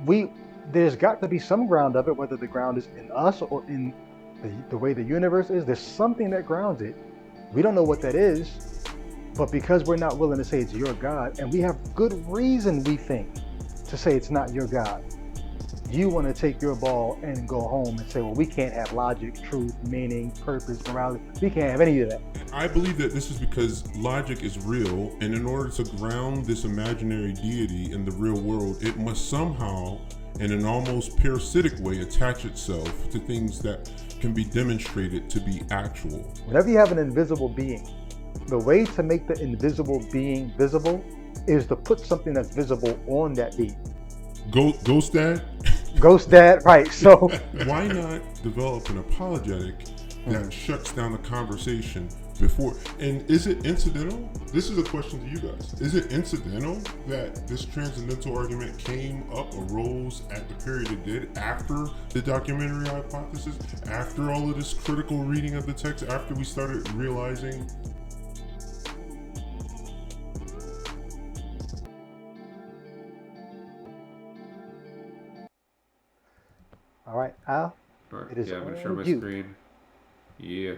we there's got to be some ground of it, whether the ground is in us or in the way the universe is. There's something that grounds it. We don't know what that is, but because we're not willing to say it's your God, and we have good reason, we think, to say it's not your God, you want to take your ball and go home and say, well, we can't have logic, truth, meaning, purpose, morality. We can't have any of that. I believe that this is because logic is real, and in order to ground this imaginary deity in the real world, it must somehow, in an almost parasitic way, attach itself to things that can be demonstrated to be actual. Whenever you have an invisible being, the way to make the invisible being visible is to put something that's visible on that being. Ghost Dad? Ghost Dad, right. So why not develop an apologetic that shuts down the conversation before? And is it incidental? This is a question to you guys. Is it incidental that this transcendental argument arose at the period it did, after the documentary hypothesis, after all of this critical reading of the text, after we started realizing? all right, Al, All right. it is Yeah, I'm going to share on my you. screen. Yeah.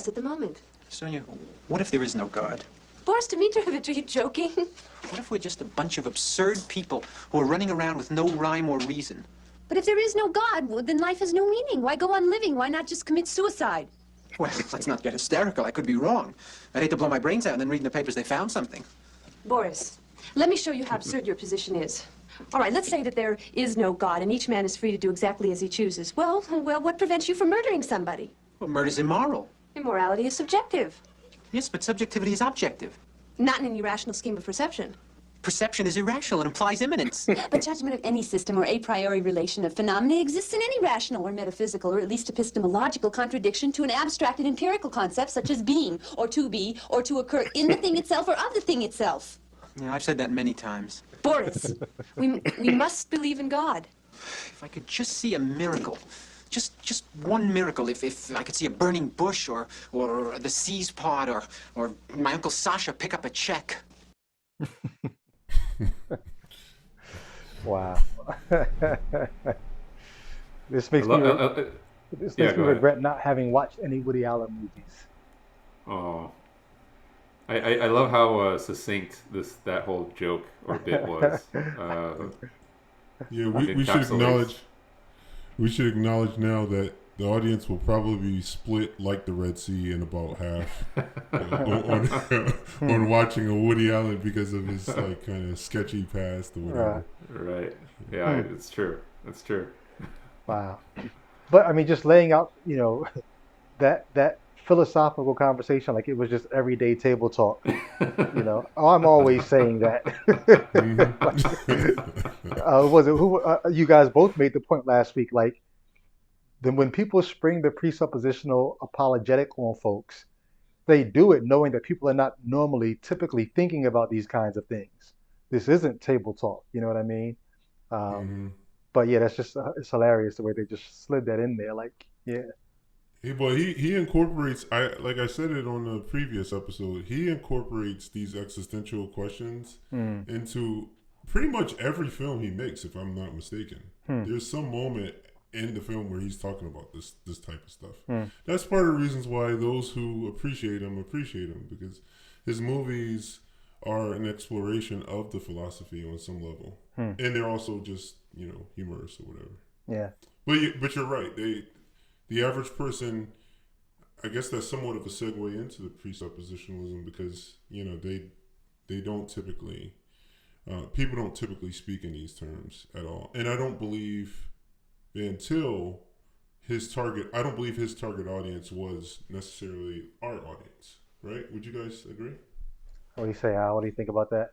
At the moment. Sonia, what if there is no God? Boris Dmitrovich, are you joking? What if we're just a bunch of absurd people who are running around with no rhyme or reason? But if there is no God, well, then life has no meaning. Why go on living? Why not just commit suicide? Well, let's not get hysterical. I could be wrong. I'd hate to blow my brains out and then read in the papers they found something. Boris, let me show you how absurd your position is. All right, let's say that there is no God and each man is free to do exactly as he chooses. Well, what prevents you from murdering somebody? Well, murder's immoral. Immorality is subjective. Yes, but subjectivity is objective. Not in an irrational scheme of perception. Perception is irrational and implies immanence. But judgment of any system or a priori relation of phenomena exists in any rational or metaphysical or at least epistemological contradiction to an abstracted empirical concept such as being or to occur in the thing itself or of the thing itself. Yeah, I've said that many times. Boris, we must believe in God. If I could just see a miracle, just one miracle, if I could see a burning bush or the seas part or my Uncle Sasha pick up a check. Wow. This makes me regret not having watched any Woody Allen movies. Oh. I love how succinct that whole joke or bit was. Yeah, we should acknowledge. We should acknowledge now that the audience will probably be split like the Red Sea in about half on watching a Woody Allen because of his like kind of sketchy past or whatever. Right. Yeah, it's true. That's true. Wow. But I mean, just laying out, that philosophical conversation like it was just everyday table talk. I'm always saying that. Was it who you guys both made the point last week? Like, then when people spring the presuppositional apologetic on folks, they do it knowing that people are not typically thinking about these kinds of things. This isn't table talk. You know what I mean? But yeah, that's just it's hilarious the way they just slid that in there. Like, yeah. But he incorporates, like I said it on the previous episode, he incorporates these existential questions into pretty much every film he makes, if I'm not mistaken. There's some moment in the film where he's talking about this type of stuff. That's part of the reasons why those who appreciate him, because his movies are an exploration of the philosophy on some level. And they're also just, humorous or whatever. Yeah. But you're right. The average person, I guess that's somewhat of a segue into the presuppositionalism because, they don't typically, people don't typically speak in these terms at all. And I don't believe until I don't believe his target audience was necessarily our audience, right? Would you guys agree? What do you say, Al? What do you think about that?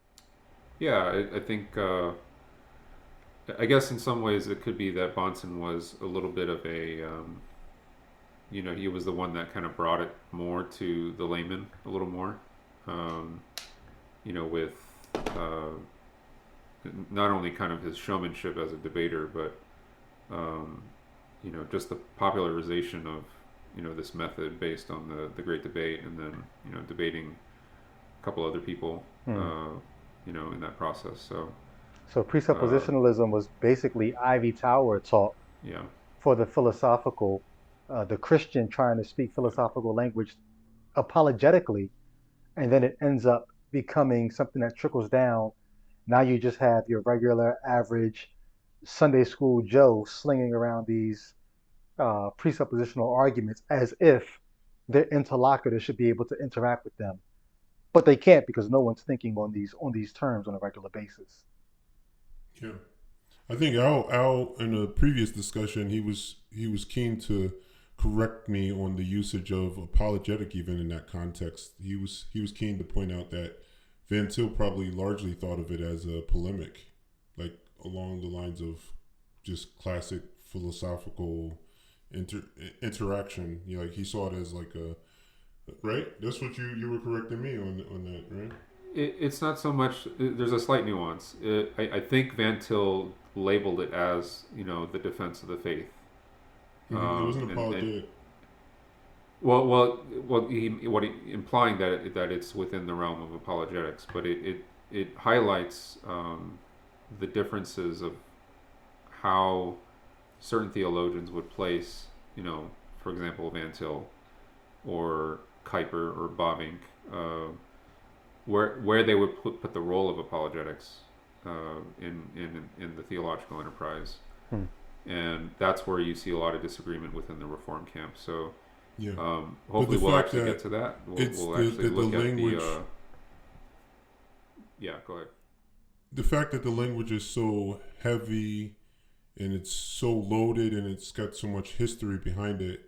Yeah, I think, I guess in some ways it could be that Bonson was a little bit of a, he was the one that kind of brought it more to the layman a little more, with not only kind of his showmanship as a debater, but, just the popularization of, this method based on the Great Debate and then, debating a couple other people, in that process. So So presuppositionalism was basically Ivy Tower talk yeah, for the philosophical, the Christian trying to speak philosophical language apologetically, and then it ends up becoming something that trickles down. Now you just have your regular, average Sunday school Joe slinging around these presuppositional arguments as if their interlocutor should be able to interact with them, but they can't because no one's thinking on these terms on a regular basis. Yeah. I think Al in a previous discussion he was keen to correct me on the usage of apologetic even in that context. He was keen to point out that Van Til probably largely thought of it as a polemic, like along the lines of just classic philosophical interaction. Like he saw it as like a right. That's what you were correcting me on that, right? it's not so much. There's a slight nuance. I think Van Til labeled it as the defense of the faith. It wasn't apologetic. Well, implying that it's within the realm of apologetics, but it highlights the differences of how certain theologians would place, for example, Van Til or Kuyper or Bavinck, where they would put the role of apologetics in the theological enterprise. And that's where you see a lot of disagreement within the Reform camp. So Yeah. hopefully we'll actually get to that. We'll actually look at language, the... yeah, go ahead. the fact that the language is so heavy and it's so loaded and it's got so much history behind it,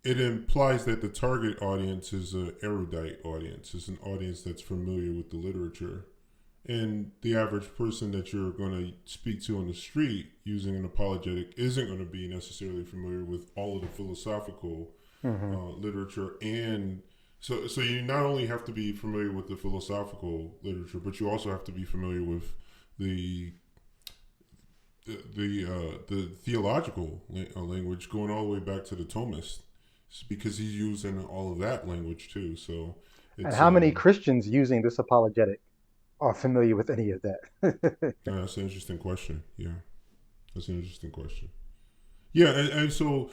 it implies that the target audience is an erudite audience. It's an audience that's familiar with the literature. And the average person that you're going to speak to on the street using an apologetic isn't going to be necessarily familiar with all of the philosophical literature. And so you not only have to be familiar with the philosophical literature, but you also have to be familiar with the theological language going all the way back to the Thomist, because he's using all of that language too. So it's, and how many Christians using this apologetic are familiar with any of that? That's an interesting question. Yeah, that's an interesting question. Yeah, and so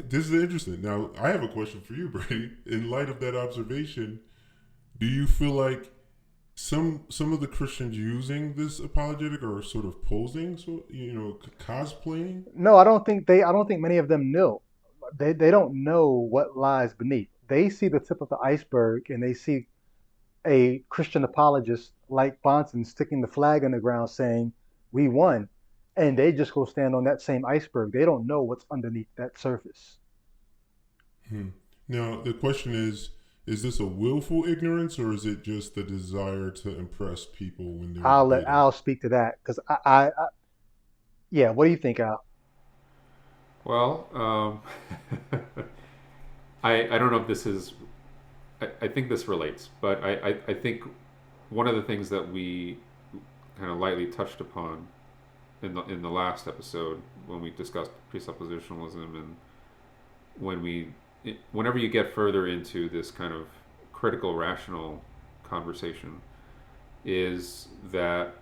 this is interesting. Now, I have a question for you, Brady. In light of that observation, do you feel like some of the Christians using this apologetic are sort of posing, so cosplaying? No, I don't think many of them know. They don't know what lies beneath. They see the tip of the iceberg, and they see a Christian apologist like Bonson sticking the flag in the ground saying, "We won," and they just go stand on that same iceberg. They don't know what's underneath that surface. Now, the question is this a willful ignorance, or is it just the desire to impress people when they're I'll let debating? Al speak to that because yeah. What do you think, Al? Well, I don't know if this is... I think this relates, but I think one of the things that we kind of lightly touched upon in the last episode when we discussed presuppositionalism, and whenever you get further into this kind of critical rational conversation, is that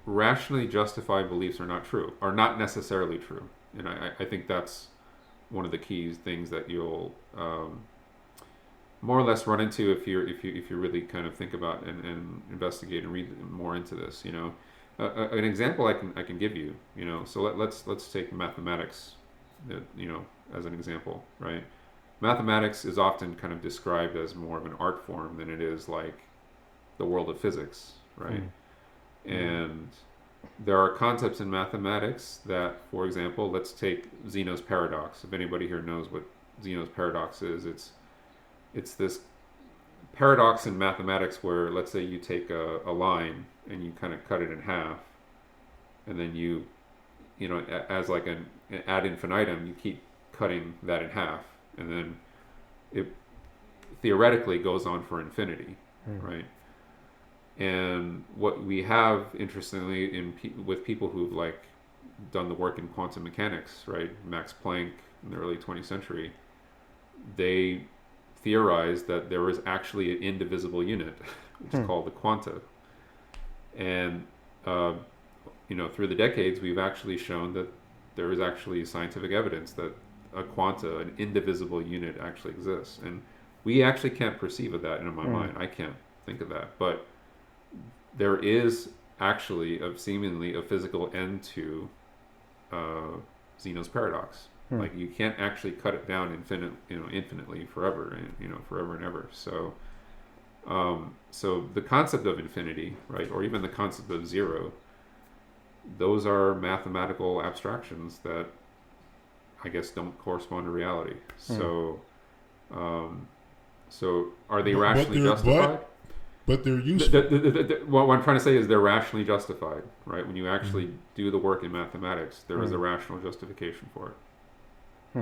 rationally justified beliefs are not necessarily true. And I think that's one of the key things that you'll more or less run into if you really kind of think about and investigate and read more into this. An example I can give you. So let's take mathematics, as an example, right? Mathematics is often kind of described as more of an art form than it is like the world of physics, right? And there are concepts in mathematics that, for example, let's take Zeno's paradox. If anybody here knows what Zeno's paradox is, it's this paradox in mathematics where, let's say you take a line and you kind of cut it in half, and then you as like an ad infinitum, you keep cutting that in half, and then it theoretically goes on for infinity, right? And what we have, interestingly, with people who've like done the work in quantum mechanics, right? Max Planck in the early 20th century, they theorized that there was actually an indivisible unit, which is called the quanta. And through the decades, we've actually shown that there is actually scientific evidence that a quanta, an indivisible unit, actually exists. And we actually can't perceive of that in my mind. I can't think of that. But there is actually seemingly a physical end to Zeno's paradox. Like you can't actually cut it down infinitely forever, forever and ever. So the concept of infinity, right, or even the concept of zero, those are mathematical abstractions that I guess don't correspond to reality. So are they rationally justified? But they're useful. What I'm trying to say is they're rationally justified, right? When you actually do the work in mathematics, there is a rational justification for it.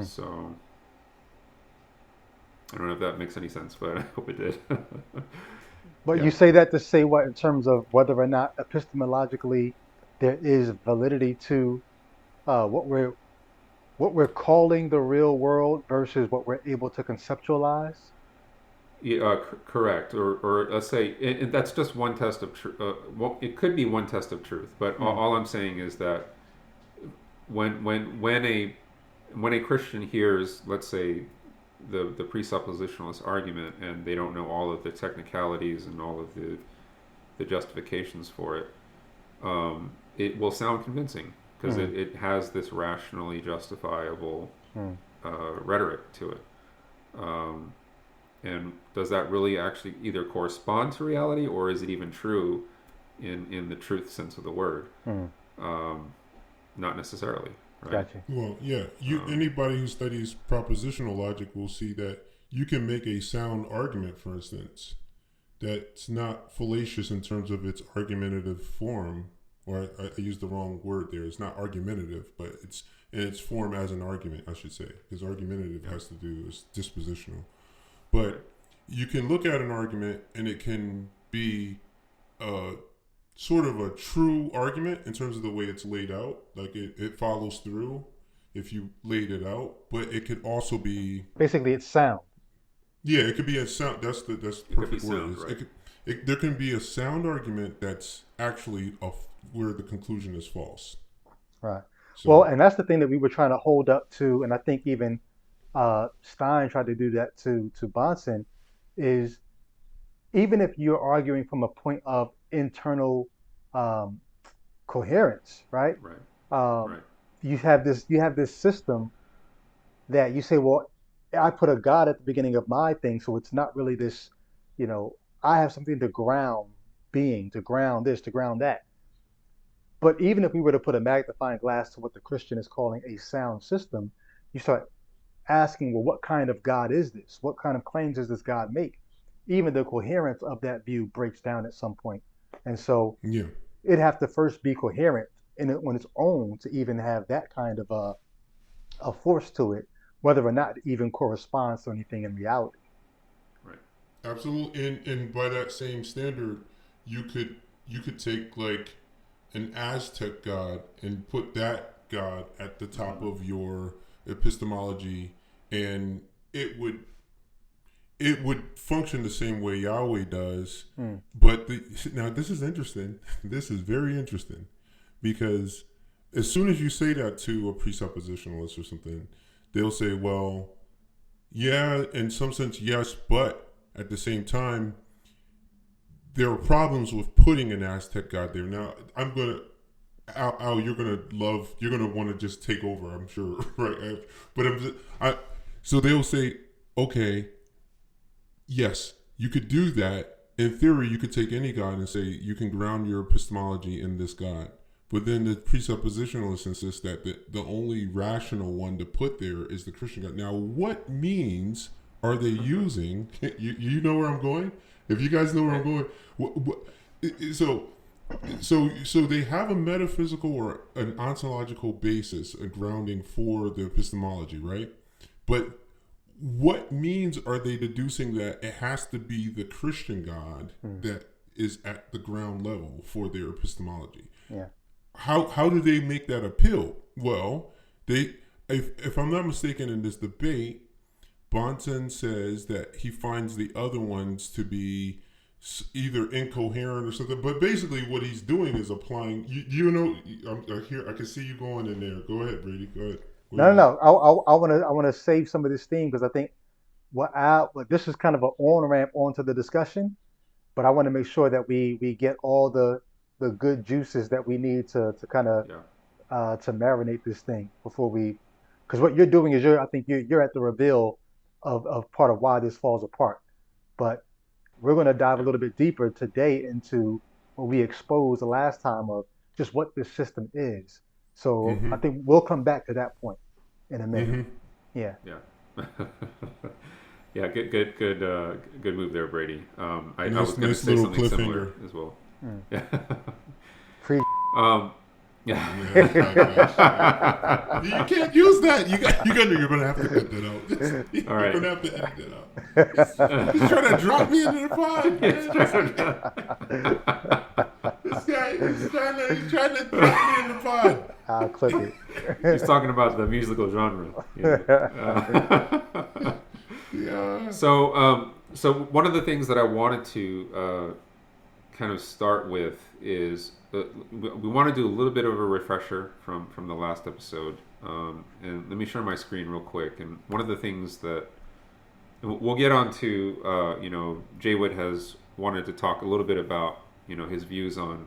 So I don't know if that makes any sense, but I hope it did. But you say that to say what in terms of whether or not epistemologically there is validity to what we're calling the real world versus what we're able to conceptualize? Yeah, correct. Or let's say that's just one test of truth. Well, it could be one test of truth, but all I'm saying is that when a Christian hears, let's say, the presuppositionalist argument, and they don't know all of the technicalities and all of the justifications for it, it will sound convincing because it has this rationally justifiable rhetoric to it. And does that really actually either correspond to reality, or is it even true in the truth sense of the word? Not necessarily. Right? Gotcha. Well, yeah. Anybody who studies propositional logic will see that you can make a sound argument, for instance, that's not fallacious in terms of its argumentative form, or I used the wrong word there. It's not argumentative, but it's in its form as an argument, I should say, because argumentative has to do with dispositional. But you can look at an argument and it can be sort of a true argument in terms of the way it's laid out. Like it follows through if you laid it out, but it could also be... Basically, it's sound. Yeah, it could be a sound. That's the perfect word. Sound, right? There can be a sound argument that's actually where the conclusion is false. Right. So, Well, and that's the thing that we were trying to hold up to, and I think even Stein tried to do that to Bonson, is even if you're arguing from a point of internal coherence, right? Right. You have this system that you say, well, I put a God at the beginning of my thing, so it's not really this, I have something to ground being, to ground this, to ground that. But even if we were to put a magnifying glass to what the Christian is calling a sound system, you start asking, well, what kind of God is this? What kind of claims does this God make? Even the coherence of that view breaks down at some point. And so it'd have to first be coherent on its own to even have that kind of a force to it, whether or not it even corresponds to anything in reality. Right. Absolutely. And by that same standard, you could take like an Aztec god and put that god at the top of your epistemology, and it would function the same way Yahweh does. But now this is interesting. This is very interesting, because as soon as you say that to a presuppositionalist or something, they'll say, well, yeah, in some sense, yes, but at the same time, there are problems with putting an Aztec god there. Now, Al, you're gonna want to just take over, I'm sure, right? But so they'll say, okay, yes, you could do that. In theory, you could take any god and say you can ground your epistemology in this god. But then the presuppositionalists insist that the only rational one to put there is the Christian God. Now, what means are they using? You know where I'm going? If you guys know where I'm going, so they have a metaphysical or an ontological basis, a grounding for the epistemology, right? But what means are they deducing that it has to be the Christian God that is at the ground level for their epistemology? Yeah. How do they make that appeal? Well, if I'm not mistaken, in this debate, Bonson says that he finds the other ones to be either incoherent or something. But basically, what he's doing is applying. I can see you going in there. Go ahead, Brady. Go ahead. No. I want to save some of this steam because I think this is kind of an on ramp onto the discussion, but I want to make sure that we get all the good juices that we need to kind of to marinate this thing before we, because what you're doing is I think you're at the reveal of part of why this falls apart, but we're going to dive a little bit deeper today into what we exposed the last time of just what this system is. So I think we'll come back to that point in a minute. Yeah. Yeah, good move there, Brady. I was going to nice say little something similar as well. Yeah. You can't use that. You're gonna have to cut that out. You're All right. gonna have to edit that out. He's trying to drop me into the pod. This guy is trying to drop me in the pod. I'll clip it. He's talking about the musical genre. Yeah. So one of the things that I wanted to kind of start with is we want to do a little bit of a refresher from the last episode. And let me share my screen real quick. And one of the things that we'll get on to, Jay Wood has wanted to talk a little bit about, his views on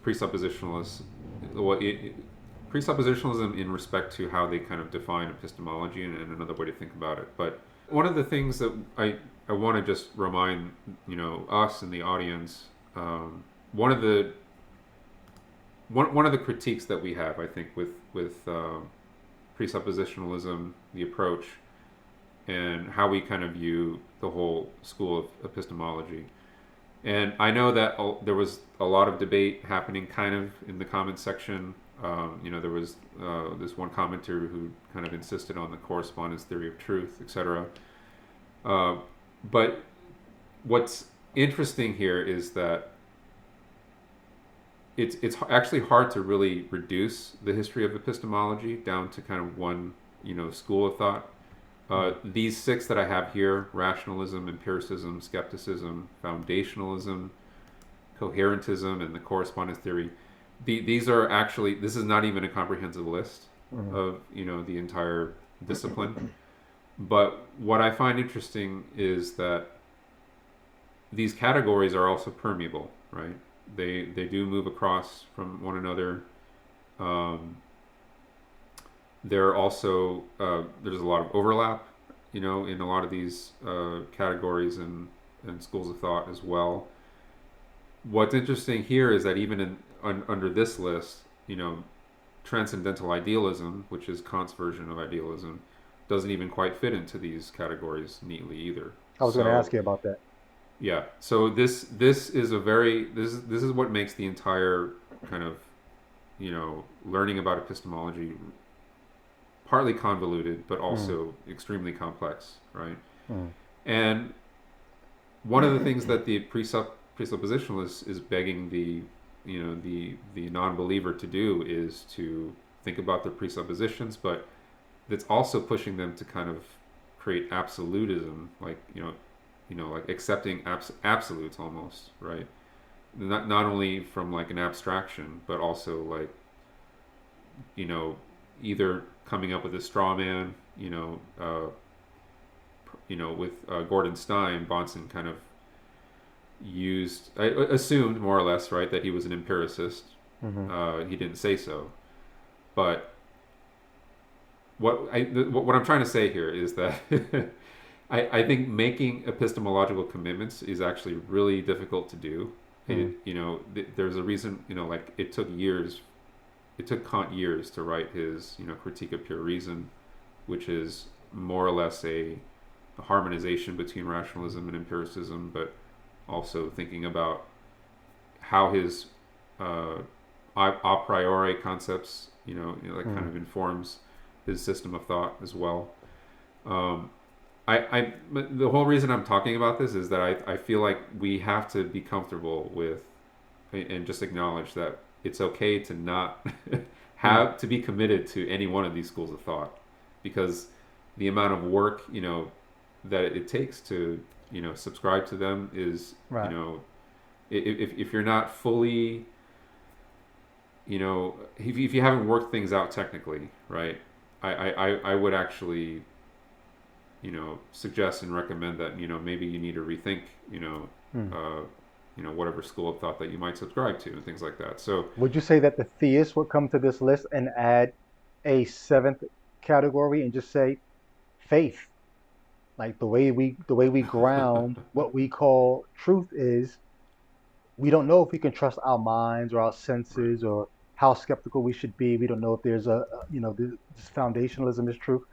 presuppositionalism in respect to how they kind of define epistemology and another way to think about it. But one of the things that I want to just remind, us and the audience, one of the critiques that we have, I think, with presuppositionalism, the approach, and how we kind of view the whole school of epistemology. And I know that there was a lot of debate happening kind of in the comments section. There was this one commenter who kind of insisted on the correspondence theory of truth, etc. But what's interesting here is that it's actually hard to really reduce the history of epistemology down to kind of one, school of thought. These 6 that I have here: rationalism, empiricism, skepticism, foundationalism, coherentism, and the correspondence theory. These are actually, this is not even a comprehensive list of, the entire discipline. But what I find interesting is that these categories are also permeable, right? They do move across from one another. There also there's a lot of overlap, in a lot of these categories and schools of thought as well. What's interesting here is that even under this list, transcendental idealism, which is Kant's version of idealism, doesn't even quite fit into these categories neatly either. I was going to ask you about that. Yeah. So this is this is what makes the entire kind of, learning about epistemology partly convoluted, but also extremely complex, right? And one of the things that the presuppositionalist is begging the non-believer to do is to think about their presuppositions, but that's also pushing them to kind of create absolutism, like like accepting absolutes almost, right? Not only from like an abstraction, but also like either coming up with a straw man, with Gordon Stein, Bonson kind of assumed more or less, right, that he was an empiricist. He didn't say so, but what I'm trying to say here is that I think making epistemological commitments is actually really difficult to do. There's a reason, like it took Kant years to write his, Critique of Pure Reason, which is more or less a harmonization between rationalism and empiricism, but also thinking about how his a priori concepts, kind of informs his system of thought as well. The whole reason I'm talking about this is that I feel like we have to be comfortable with and just acknowledge that it's okay to not have to be committed to any one of these schools of thought, because the amount of work that it takes to subscribe to them is, Right. if you're not fully, if you haven't worked things out technically, right? I would actually, suggest and recommend that, maybe you need to rethink, Hmm. whatever school of thought that you might subscribe to and things like that. So, Would you say that the theists would come to this list and add a seventh category and just say faith? Like the way we ground what we call truth is we don't know if we can trust our minds or our right, senses or how skeptical we should be. We don't know if there's this foundationalism is true.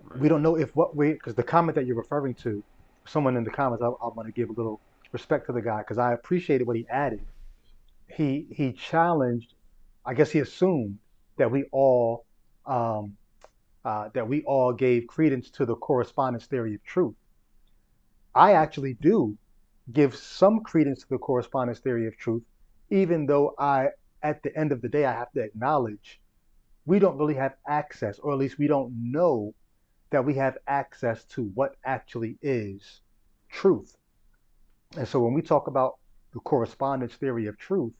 right, We don't know if what we because the comment that you're referring to, someone in the comments, I want to give a little respect to the guy because I appreciated what he added. He challenged, I guess he assumed that um, we all gave credence to the correspondence theory of truth. I actually do give some credence to the correspondence theory of truth, even though at the end of the day, I have to acknowledge we don't really have access, or at least we don't know that we have access to what actually is truth. And so when we talk about the correspondence theory of truth,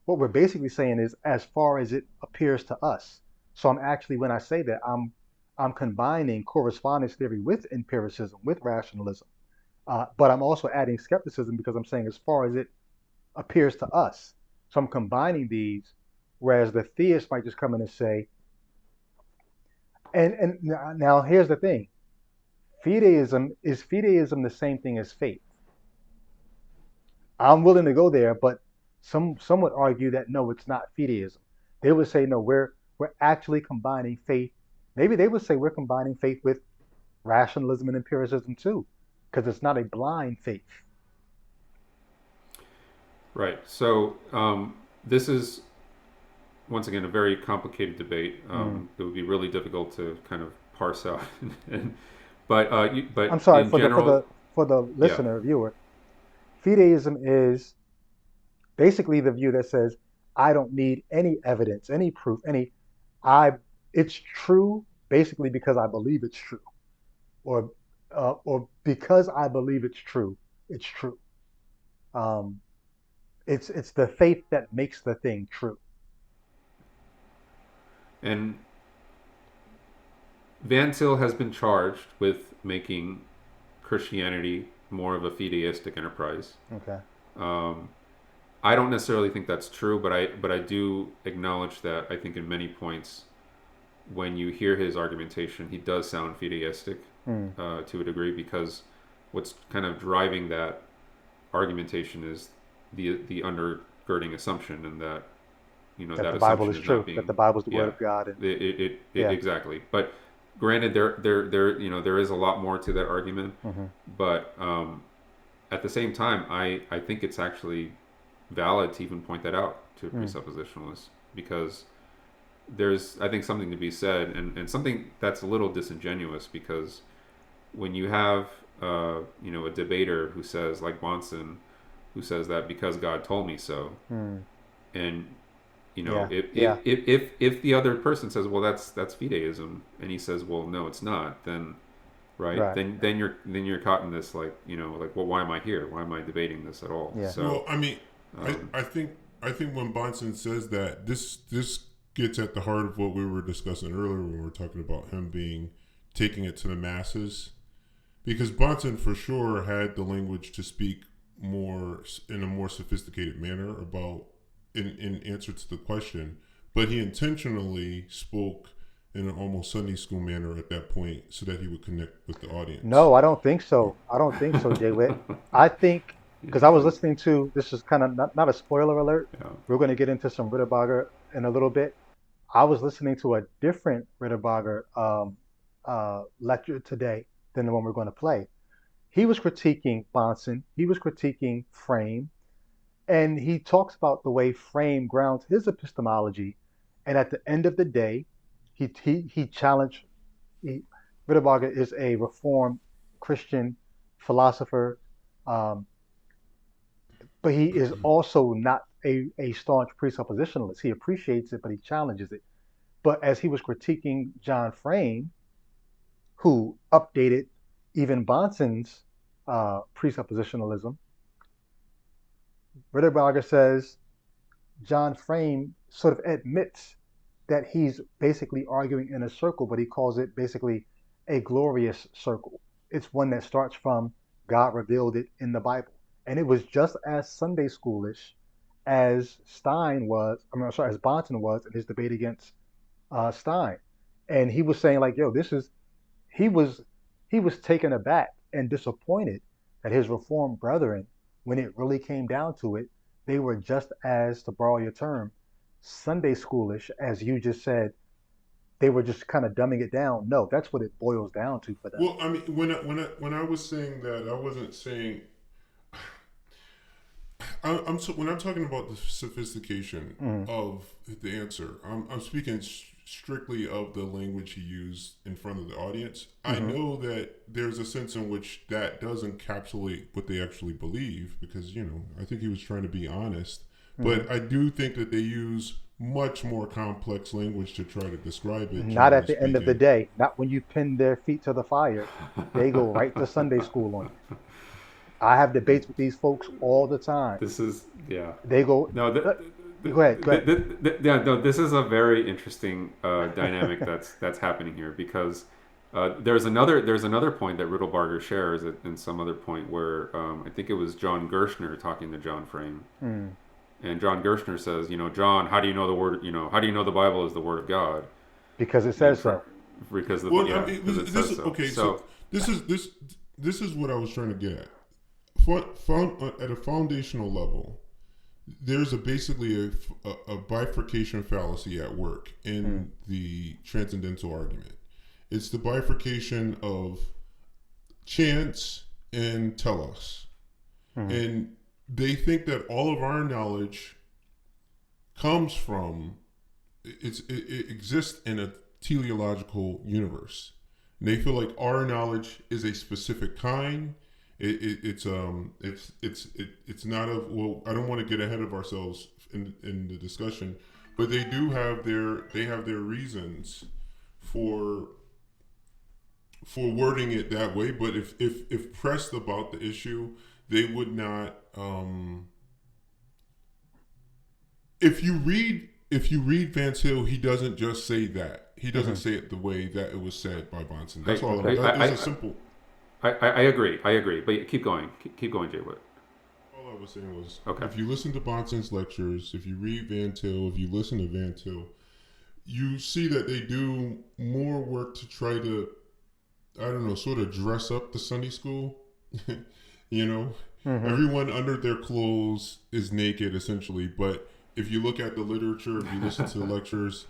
what we're basically saying is as far as it appears to us. So I'm actually, when I say that, I'm combining correspondence theory with empiricism, with rationalism. But I'm also adding skepticism because I'm saying as far as it appears to us. So I'm combining these, whereas the theist might just come in and say, and now here's the thing: fideism the same thing as faith? I'm willing to go there, but some would argue that no, it's not fideism. They would say no, we're actually combining faith. Maybe they would say we're combining faith with rationalism and empiricism too, because it's not a blind faith. right. So, this is once again a very complicated debate. Mm. It would be really difficult to kind of parse out. and, I'm but sorry in for the for general, the for the yeah, listener viewer. Fideism is basically the view that says I don't need any evidence, any proof, any I it's true basically because I believe it's true, or or because I believe it's true. Um, it's the faith that makes the thing true. and Van Til has been charged with making Christianity more of a fideistic enterprise. Okay. Um, I don't necessarily think that's true, but I do acknowledge that I think in many points, when you hear his argumentation, he does sound fideistic Hmm. to a degree, because what's kind of driving that argumentation is the undergirding assumption, and that That that the Bible assumption is is not true. That being, the Bible is the word yeah, of God, and it yeah. exactly. But granted, there is a lot more to that argument, Hmm. but at the same time, I think it's actually valid to even point that out to a Hmm. presuppositionalist, because there's, I think, something to be said, and something that's a little disingenuous, because when you have a debater who says, like Bonson, who says that because God told me so, Hmm. and Yeah. Yeah. if the other person says, well, that's fideism, and he says, well, no, it's not, then right, Right. then you're caught in this, like, like, well, why am I here? Why am I debating this at all? Yeah. So, Well, I mean, um, I think when Bonson says that, this gets at the heart of what we were discussing earlier when we were talking about him taking it to the masses, because Bonson for sure had the language to speak more in a more sophisticated manner about in answer to the question, but he intentionally spoke in an almost Sunday school manner at that point so that he would connect with the audience. No, I don't think so. I don't think so, Jay Witt. I think because I was interesting. listening to this is kind of not a spoiler alert. Yeah. We're going to get into some Ritterberger in a little bit. I was listening to a different Ritterberger lecture today than the one we're going to play. He was critiquing Bonson. He was critiquing Frame, and he talks about the way Frame grounds his epistemology. And at the end of the day, he challenged. He, Ritterberger is a Reformed Christian philosopher, um, but he is also not a staunch presuppositionalist. He appreciates it, but he challenges it. But as he was critiquing John Frame, who updated even Bonson's presuppositionalism. Ritterberger says John Frame sort of admits that he's basically arguing in a circle, but he calls it basically a glorious circle. It's one that starts from God revealed it in the Bible. And it was just as Sunday schoolish as as Bonson was in his debate against Stein. And he was saying like, yo, he was taken aback and disappointed that his Reformed brethren, when it really came down to it, they were just as, to borrow your term, Sunday schoolish, as you just said. They were just kind of dumbing it down. No, that's what it boils down to for them. Well, I mean, when I was saying that, I wasn't saying. When I'm talking about the sophistication of the answer, I'm speaking strictly of the language he used in front of the audience. I know that there's a sense in which that does encapsulate what they actually believe, because I think he was trying to be honest. But I do think that they use much more complex language to try to describe it. Not at the end of the day. Not when you pin their feet to the fire. They go right to Sunday school on you. I have debates with these folks all the time. This is, yeah. They go. No, go ahead. This is a very interesting dynamic that's happening here, because there's another point that Ritterberger shares in some other point where I think it was John Gershner talking to John Frame. And John Gershner says, John, how do you know the word? How do you know the Bible is the Word of God? Because it says so. Because it says so. Okay, so this is what I was trying to get at. At a foundational level, there's basically a bifurcation fallacy at work in the transcendental argument. It's the bifurcation of chance and telos, and they think that all of our knowledge comes from it exists in a teleological universe. And they feel like our knowledge is a specific kind. It's not well. I don't want to get ahead of ourselves in the discussion, but they have their reasons for wording it that way. But if pressed about the issue, they would not. If you read Van Til, he doesn't just say that. He doesn't say it the way that it was said by Bonson. That's all. That's a simple. I agree. But keep going, Jay Wood. All I was saying was, okay. If you listen to Bonson's lectures, if you read Van Til, if you listen to Van Til, you see that they do more work to try to, sort of dress up the Sunday school. Everyone under their clothes is naked, essentially. But if you look at the literature, if you listen to the lectures,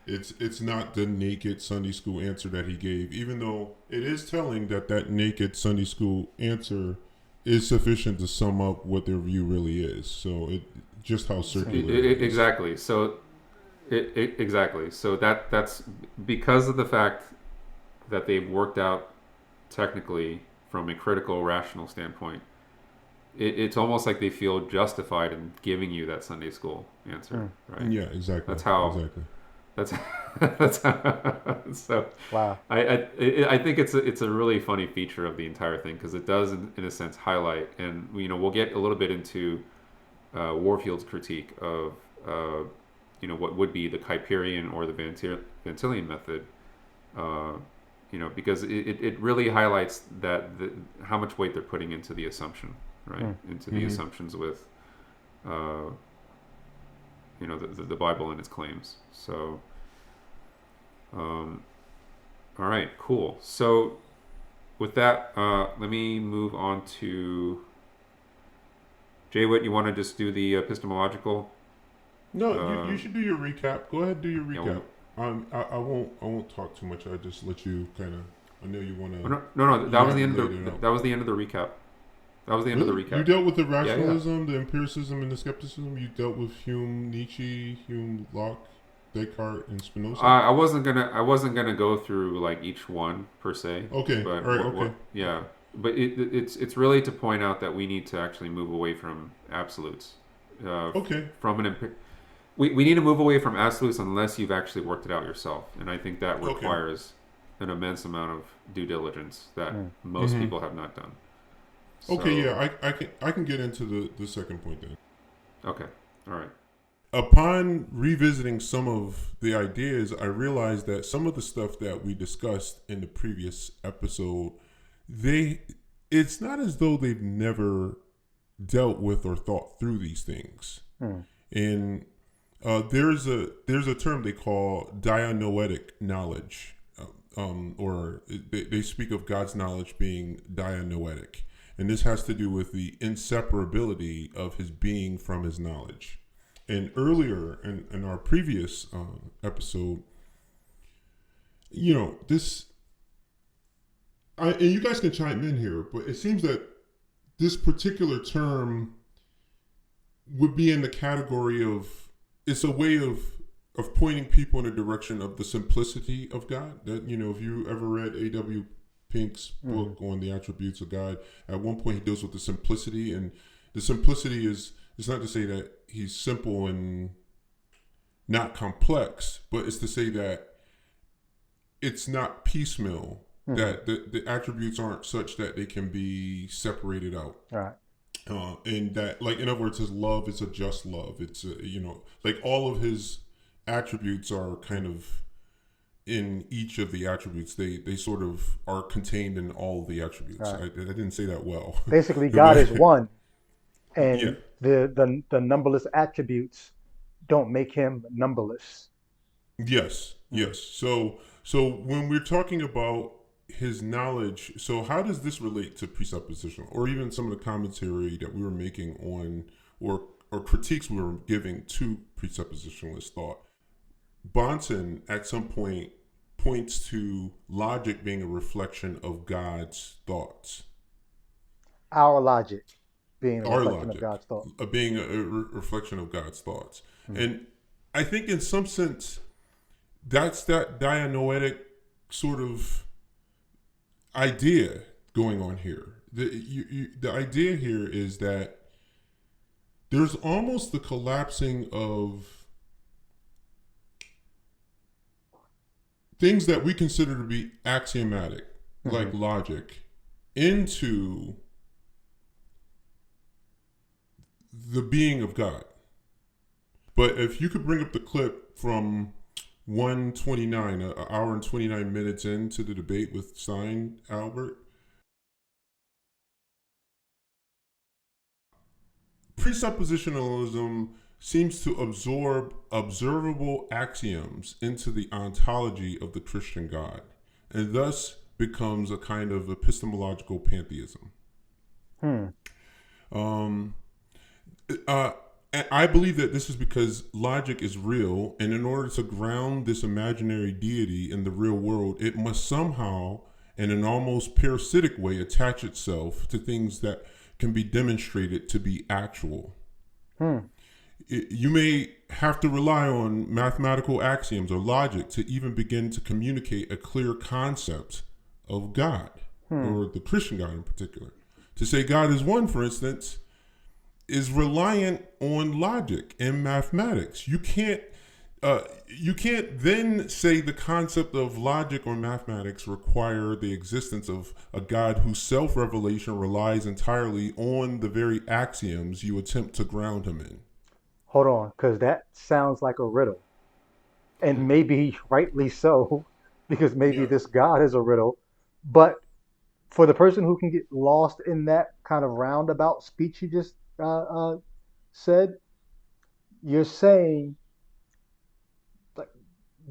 it's not the naked Sunday school answer that he gave, even though it is telling that naked Sunday school answer is sufficient to sum up what their view really is. So just how circular it is. Exactly. So exactly. So that's because of the fact that they've worked out technically from a critical, rational standpoint. It's almost like they feel justified in giving you that Sunday school answer, right? Yeah, exactly. That's how. Exactly. That's so. Wow. I think it's a really funny feature of the entire thing, because it does in a sense highlight, and we'll get a little bit into Warfield's critique of what would be the Kuiperian or the Van Tilian method, because it really highlights that how much weight they're putting into the assumption, right? Into the assumptions with the Bible and its claims. So, all right, cool. So, with that, let me move on to Jay Witt. You want to just do the epistemological? No, you should do your recap. Go ahead, do your recap. I won't talk too much. I just let you kind of. I know you want to. No. That was the end of the recap. That was the end of the recap. You dealt with the rationalism, the empiricism, and the skepticism. You dealt with Hume, Nietzsche, Locke, Descartes, and Spinoza. I wasn't gonna go through like each one per se. Okay. But all right. yeah, but it's really to point out that we need to actually move away from absolutes. Okay. We need to move away from absolutes unless you've actually worked it out yourself, and I think that requires an immense amount of due diligence that most people have not done. Okay, So, yeah, I can get into the second point then. okay, all right. Upon revisiting some of the ideas, I realized that some of the stuff that we discussed in the previous episode, it's not as though they've never dealt with or thought through these things. And there's a term they call dianoetic knowledge, or they speak of God's knowledge being dianoetic, and this has to do with the inseparability of His being from His knowledge. And earlier in our previous episode, this, and you guys can chime in here, but it seems that this particular term would be in the category of, it's a way of pointing people in the direction of the simplicity of God. That, if you ever read A.W. Pink's book on the attributes of God, at one point he deals with the simplicity, and the simplicity is, it's not to say that he's simple and not complex, but it's to say that it's not piecemeal, that the attributes aren't such that they can be separated out. Right. And that, like, in other words, his love is a just love. It's, like all of his attributes are kind of in each of the attributes. They sort of are contained in all of the attributes. Right. I didn't say that well. Basically, God is one, and Yeah. the numberless attributes don't make him numberless. Yes. So when we're talking about his knowledge, so how does this relate to presuppositional, or even some of the commentary that we were making on, or critiques we were giving to presuppositionalist thought? Bonson at some point points to logic being a reflection of God's thoughts. Our logic being a Our reflection logic of God's thought. Being a reflection of God's thoughts. And I think in some sense, that's that dianoetic sort of idea going on here. The idea here is that there's almost the collapsing of things that we consider to be axiomatic, like logic, into the being of God. But if you could bring up the clip from 129, an hour and 29 minutes into the debate with Stein, Albert. Presuppositionalism seems to absorb observable axioms into the ontology of the Christian God, and thus becomes a kind of epistemological pantheism. And I believe that this is because logic is real, and in order to ground this imaginary deity in the real world, it must somehow, in an almost parasitic way, attach itself to things that can be demonstrated to be actual. You may have to rely on mathematical axioms or logic to even begin to communicate a clear concept of God, or the Christian God in particular. To say God is one, for instance, is reliant on logic and mathematics. You can't then say the concept of logic or mathematics require the existence of a God whose self-revelation relies entirely on the very axioms you attempt to ground him in. Hold on, because that sounds like a riddle. And maybe rightly so, because maybe this God is a riddle. But for the person who can get lost in that kind of roundabout speech you just said, you're saying like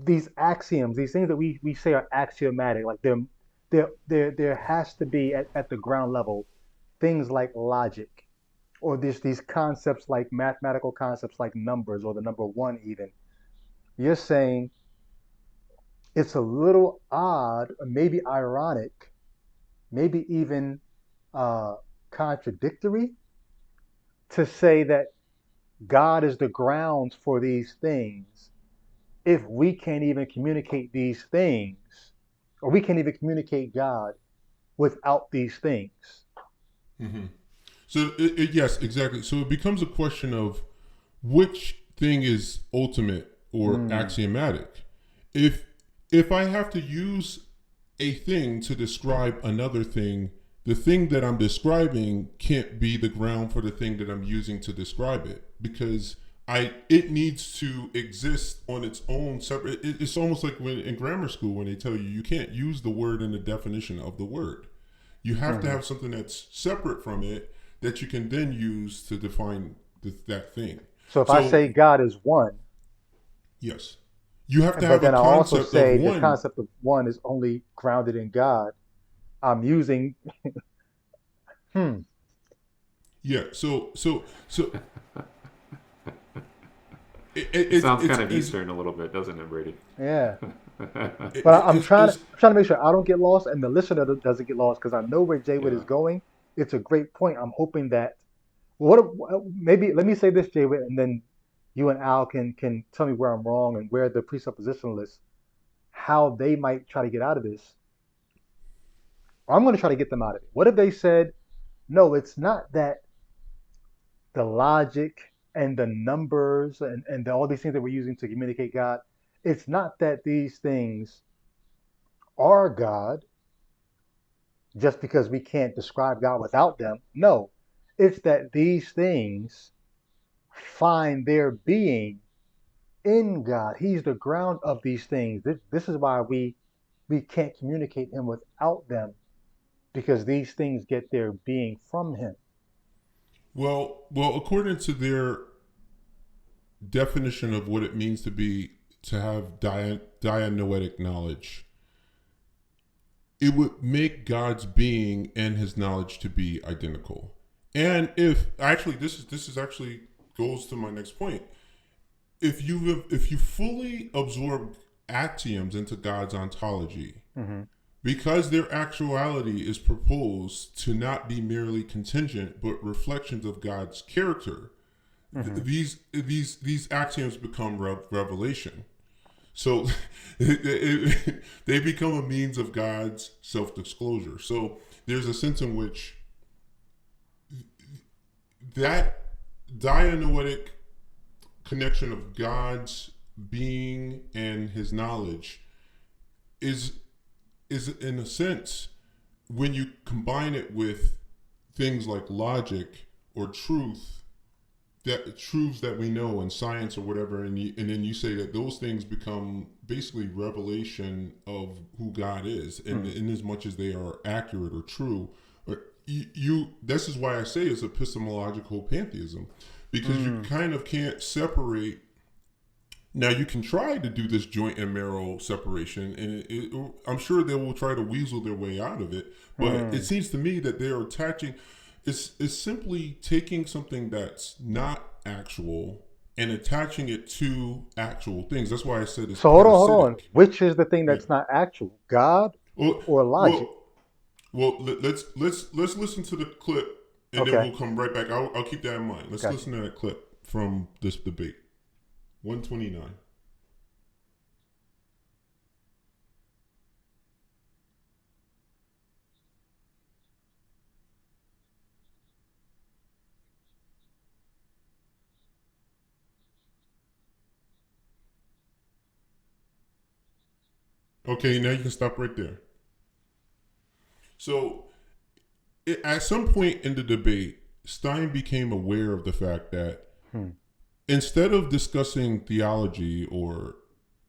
these axioms, these things that we say are axiomatic, like there has to be at the ground level things like logic, or these concepts like mathematical concepts like numbers, or the number one even. You're saying it's a little odd, or maybe ironic, maybe even contradictory to say that God is the grounds for these things if we can't even communicate these things, or we can't even communicate God without these things. So yes, exactly. So it becomes a question of which thing is ultimate or axiomatic. If I have to use a thing to describe another thing the thing that I'm describing can't be the ground for the thing that I'm using to describe it, because it needs to exist on its own separate. It's almost like when in grammar school when they tell you can't use the word in the definition of the word. You have to have something that's separate from it that you can then use to define that thing. So if I say God is one, yes, you have to but have then a I also concept say of the one. concept of one is only grounded in God, I'm using. Yeah. So It sounds kind of Eastern a little bit, doesn't it, Brady? Yeah. But I'm trying to make sure I don't get lost and the listener doesn't get lost, because I know where Jaywood is going. It's a great point. I'm hoping that maybe let me say this, Jaywood, and then you and Al can tell me where I'm wrong and where the presuppositionalists, how they might try to get out of this. I'm going to try to get them out of it. What if they said, no, it's not that the logic and the numbers and all these things that we're using to communicate God, it's not that these things are God just because we can't describe God without them. No, it's that these things find their being in God. He's the ground of these things. This is why we can't communicate Him without them, because these things get their being from Him. Well, according to their definition of what it means to have dianoetic knowledge, it would make God's being and His knowledge to be identical. And if actually this is actually goes to my next point. If you fully absorb axioms into God's ontology, because their actuality is proposed to not be merely contingent but reflections of God's character, these axioms become revelation. So they become a means of God's self-disclosure. So there's a sense in which that dianoetic connection of God's being and His knowledge is in a sense, when you combine it with things like logic or truths that we know in science or whatever, and then you say that those things become basically revelation of who God is, and in as much as they are accurate or true, this is why I say it's epistemological pantheism, because you kind of can't separate. Now you can try to do this joint and marrow separation, and I'm sure they will try to weasel their way out of it. But it seems to me that they're attaching. It's simply taking something that's not actual and attaching it to actual things. That's why I said it's. So hold on. Which is the thing that's not actual, God or logic? Well, let's listen to the clip, and then we'll come right back. I'll keep that in mind. Let's listen to that clip from this debate. 129. Okay, now you can stop right there. So, at some point in the debate, Stein became aware of the fact that instead of discussing theology or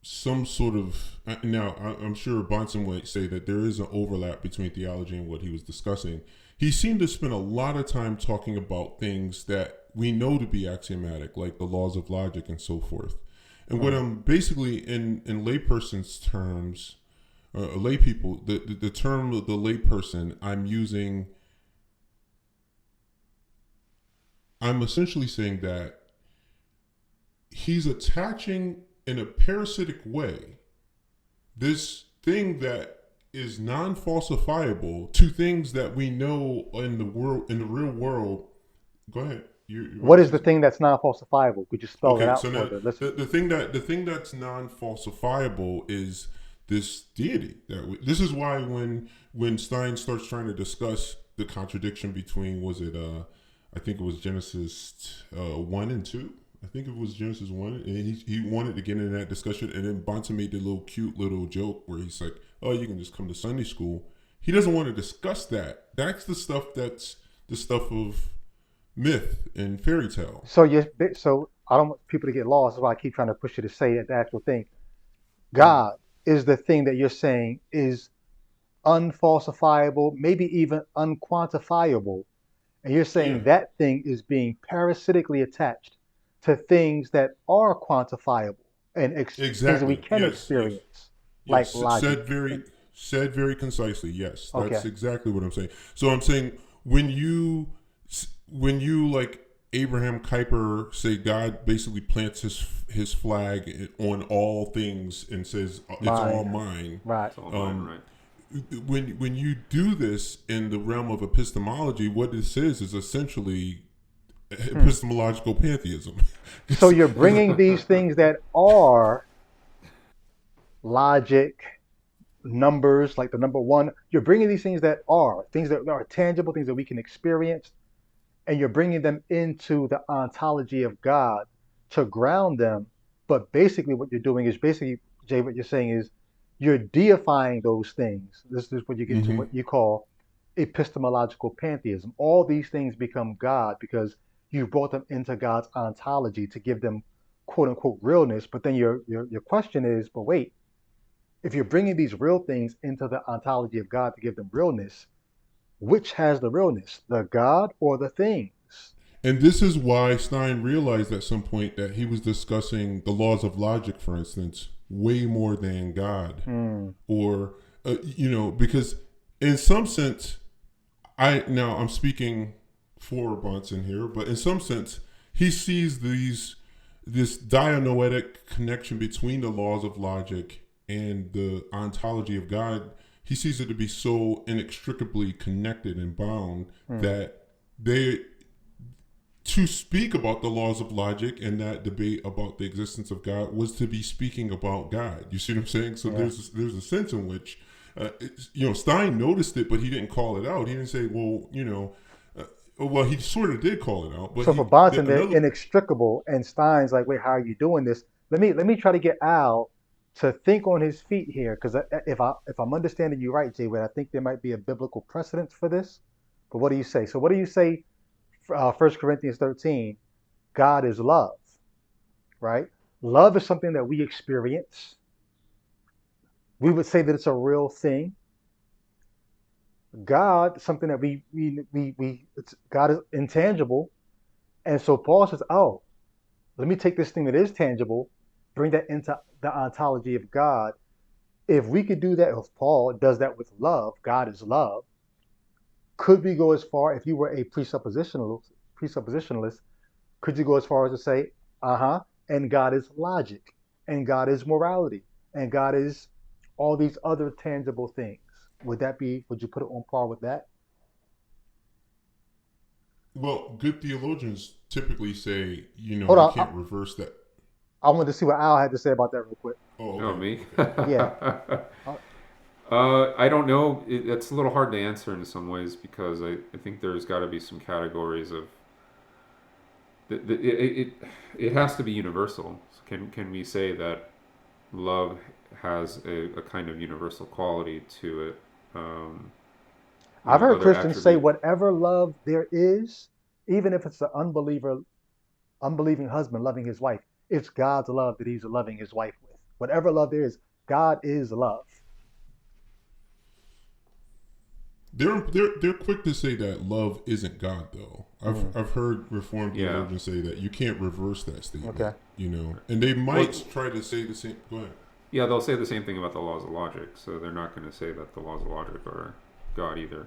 some sort of, now I'm sure Bonson would say that there is an overlap between theology and what he was discussing. He seemed to spend a lot of time talking about things that we know to be axiomatic, like the laws of logic and so forth. And what I'm basically, in layperson's terms, lay people, the term of the layperson, I'm essentially saying that he's attaching in a parasitic way this thing that is non-falsifiable to things that we know in the world, in the real world. Go ahead. What is the thing that's non-falsifiable? Could you spell it out so for the thing that's non-falsifiable is this deity. This is why when Stein starts trying to discuss the contradiction between, I think it was Genesis 1 and 2. I think it was Genesis 1, and he wanted to get into that discussion, and then Bonson made the cute little joke where he's like, oh, you can just come to Sunday school. he doesn't want to discuss that. That's the stuff that's the stuff of myth and fairy tale. So I don't want people to get lost. That's why I keep trying to push you to say it, the actual thing. God is the thing that you're saying is unfalsifiable, maybe even unquantifiable. And you're saying that thing is being parasitically attached to things that are quantifiable and things that we can experience, like logic. Said very concisely. Yes, that's Okay. exactly what I'm saying. So I'm saying when you like Abraham Kuyper say God basically plants his flag on all things and says it's all mine. Right. It's all mine, right. When you do this in the realm of epistemology, what this is essentially epistemological pantheism. So you're bringing these things that are logic, numbers, like the number one. You're bringing these things that are tangible, things that we can experience, and you're bringing them into the ontology of God to ground them. But basically, what you're doing is Jay, what you're saying is you're deifying those things. This is what you get to what you call epistemological pantheism. All these things become God because you brought them into God's ontology to give them quote unquote realness. But then your question is, but wait, if you're bringing these real things into the ontology of God to give them realness, which has the realness, the God or the things? And this is why Stein realized at some point that he was discussing the laws of logic, for instance, way more than God. Or, because in some sense, I'm speaking for Bonson here, but in some sense, he sees this dianoetic connection between the laws of logic and the ontology of God. He sees it to be so inextricably connected and bound that to speak about the laws of logic and that debate about the existence of God was to be speaking about God. You see what I'm saying? So there's a sense in which, Stein noticed it, but he didn't call it out. He didn't say, well, he sort of did call it out. But so for Bonson, they're inextricable, and Stein's like, wait, how are you doing this? Let me try to get Al to think on his feet here, because if I'm understanding you right, Jay, I think there might be a biblical precedence for this. But what do you say? So what do you say? 1 Corinthians 13, God is love, right? Love is something that we experience. We would say that it's a real thing. God, something that God is intangible. And so Paul says, oh, let me take this thing that is tangible, bring that into the ontology of God. If we could do that, if Paul does that with love, God is love, could we go as far, if you were a presuppositionalist, could you go as far as to say, and God is logic, and God is morality, and God is all these other tangible things? Would you put it on par with that? Well, good theologians typically say, you can't reverse that. I wanted to see what Al had to say about that real quick. Oh, okay. Oh, me? Yeah. I don't know. It's a little hard to answer in some ways because I think there's got to be some categories of it has to be universal. Can we say that love has a kind of universal quality to it? I've heard Christians say whatever love there is, even if it's an unbelieving husband loving his wife, it's God's love that he's loving his wife with. Whatever love there is, God is love. They're quick to say that love isn't God, though. I've heard Reformed theologians say that you can't reverse that statement. Okay. And they might try to say the same. Go ahead. Yeah, they'll say the same thing about the laws of logic. So they're not going to say that the laws of logic are God either.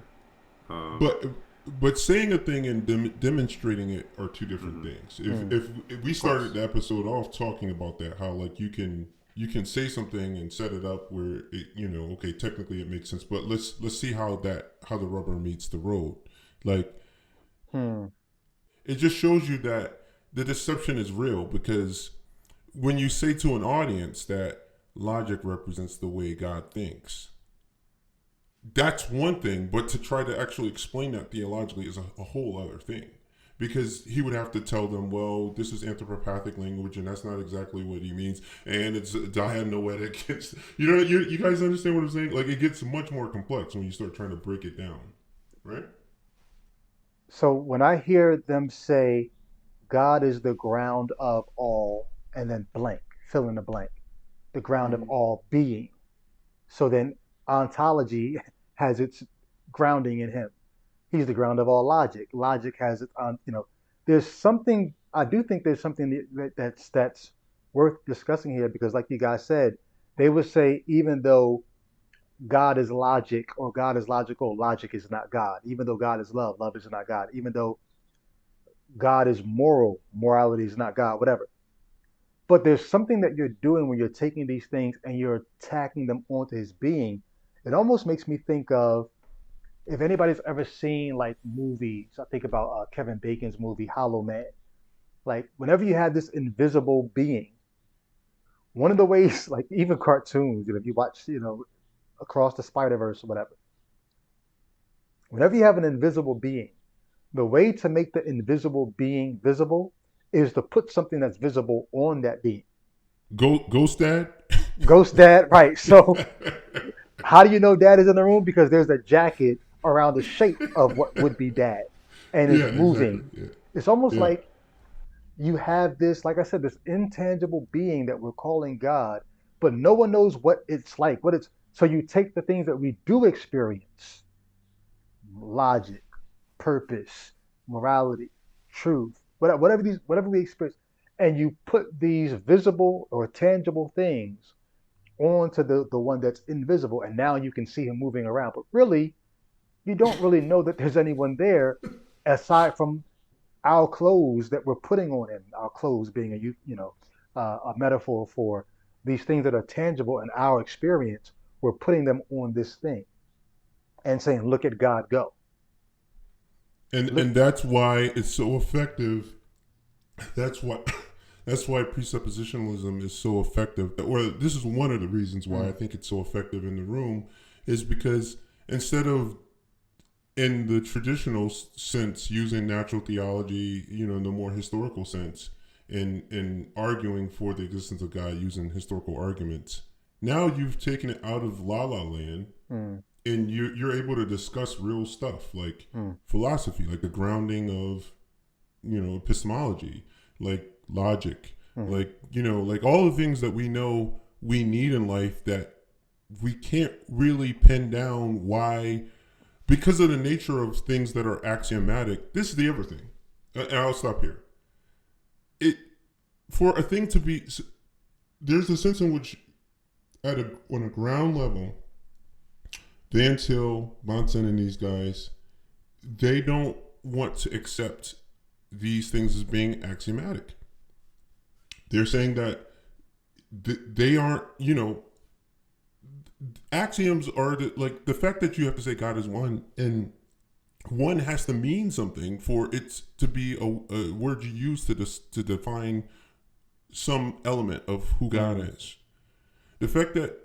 But saying a thing and demonstrating it are two different things. If we started the episode off talking about that, how like you can say something and set it up where it, technically it makes sense, but let's see how the rubber meets the road. Like, it just shows you that the deception is real, because when you say to an audience that logic represents the way God thinks, that's one thing, but to try to actually explain that theologically is a whole other thing. because he would have to tell them, well, this is anthropopathic language, and that's not exactly what he means, and it's dianoetic. It's, you guys understand what I'm saying? Like, it gets much more complex when you start trying to break it down, right? So when I hear them say God is the ground of all, and then blank, fill in the blank, the ground of all being. So then ontology has its grounding in him. He's the ground of all logic. Logic has its there's something, I do think there's something that's worth discussing here, because like you guys said, they would say even though God is logic or God is logical, logic is not God. Even though God is love, love is not God. Even though God is moral, morality is not God, whatever. But there's something that you're doing when you're taking these things and you're tacking them onto his being. It almost makes me think of, if anybody's ever seen like movies, I think about Kevin Bacon's movie Hollow Man. Like whenever you have this invisible being, one of the ways, like even cartoons, if you watch, Across the Spider-Verse or whatever, whenever you have an invisible being, the way to make the invisible being visible is to put something that's visible on that being. Ghost Dad? Ghost Dad, right. So how do you know Dad is in the room? Because there's a jacket around the shape of what would be Dad, and it's moving. Exactly. Yeah. It's almost Yeah. like you have this, like I said, this intangible being that we're calling God, but no one knows what it's like. So you take the things that we do experience, logic, purpose, morality, truth, whatever we experience, and you put these visible or tangible things onto the one that's invisible, and now you can see him moving around. But really, you don't really know that there's anyone there aside from our clothes that we're putting on him. Our clothes being a metaphor for these things that are tangible in our experience. We're putting them on this thing and saying, "Look at God go." And that's why it's so effective. That's why presuppositionalism is so effective. Or this is one of the reasons why I think it's so effective in the room, is because instead of in the traditional sense using natural theology, in the more historical sense, in arguing for the existence of God using historical arguments, now you've taken it out of La La Land. And you're able to discuss real stuff like philosophy, like the grounding of, epistemology, like logic, like all the things that we know we need in life that we can't really pin down why, because of the nature of things that are axiomatic. This is the other thing, and I'll stop here. For a thing to be, there's a sense in which on a ground level, Dan Till, Bonson, and these guys, they don't want to accept these things as being axiomatic. They're saying that they aren't, axioms are like the fact that you have to say God is one, and one has to mean something for it to be a word you use to define some element of who God is. The fact that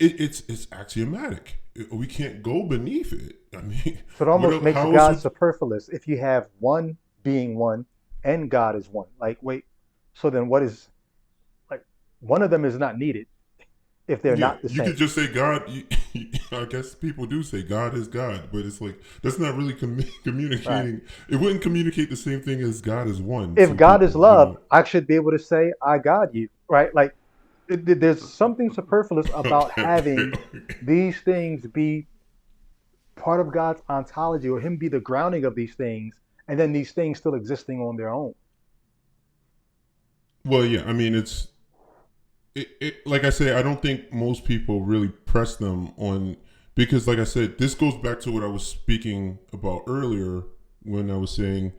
it's axiomatic. We can't go beneath it. I mean, So it almost makes God superfluous if you have one being one and God is one. Like, wait, so then what is, like, one of them is not needed if they're not the same. You could just say God. I guess people do say God is God, but it's like that's not really communicating. Right. It wouldn't communicate the same thing as God is one. If God is love, I should be able to say I God you, right? Like, there's something superfluous about having these things be part of God's ontology, or him be the grounding of these things, and then these things still existing on their own. Well, yeah, I mean, like I say, I don't think most people really press them on, because like I said, this goes back to what I was speaking about earlier when I was saying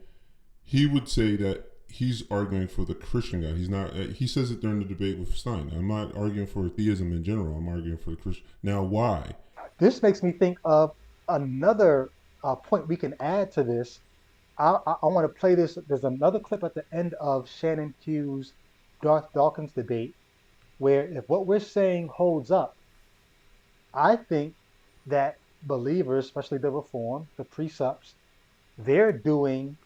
he would say that he's arguing for the Christian God. He's not. He says it during the debate with Stein. I'm not arguing for theism in general. I'm arguing for the Christian. Now, why? This makes me think of another point we can add to this. I want to play this. There's another clip at the end of Shannon Hughes' Darth Dawkins debate, where if what we're saying holds up, I think that believers, especially the Reformed, the Presups, they're doing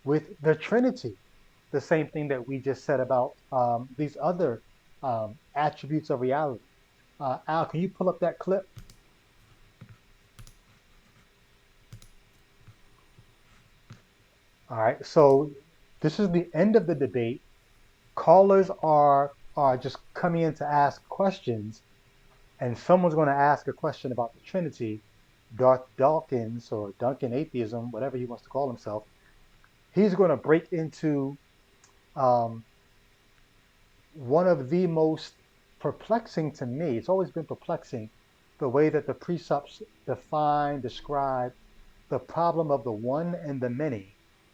with the Trinity. The same thing that we just said about these other attributes of reality. Al, can you pull up that clip? All right. So this is the end of the debate. Callers are just coming in to ask questions, and someone's going to ask a question about the Trinity. Darth Dawkins or Duncan Atheism, whatever he wants to call himself, he's going to break into um, one of the most perplexing to me. It's always been perplexing the way that the precepts describe the problem of the one and the many,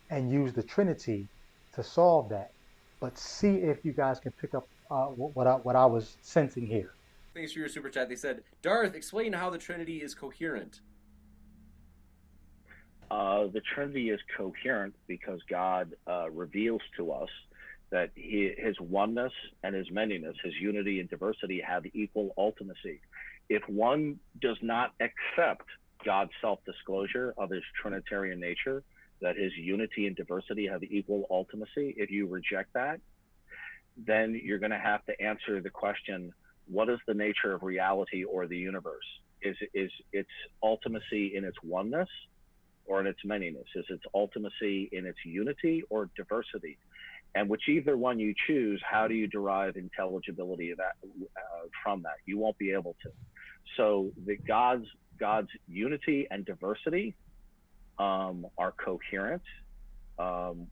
and use the Trinity to solve that. But see if you guys can pick up what I was sensing here. Thanks for your super chat. They said, Darth, explain how the Trinity is coherent. The Trinity is coherent because God reveals to us that his oneness and his manyness, his unity and diversity have equal ultimacy. If one does not accept God's self-disclosure of his Trinitarian nature, that his unity and diversity have equal ultimacy, if you reject that, then you're going to have to answer the question, what is the nature of reality or the universe? Is its ultimacy in its oneness or in its manyness? Is its ultimacy in its unity or diversity? And whichever one you choose, how do you derive intelligibility of that, from that? You won't be able to. So God's unity and diversity are coherent.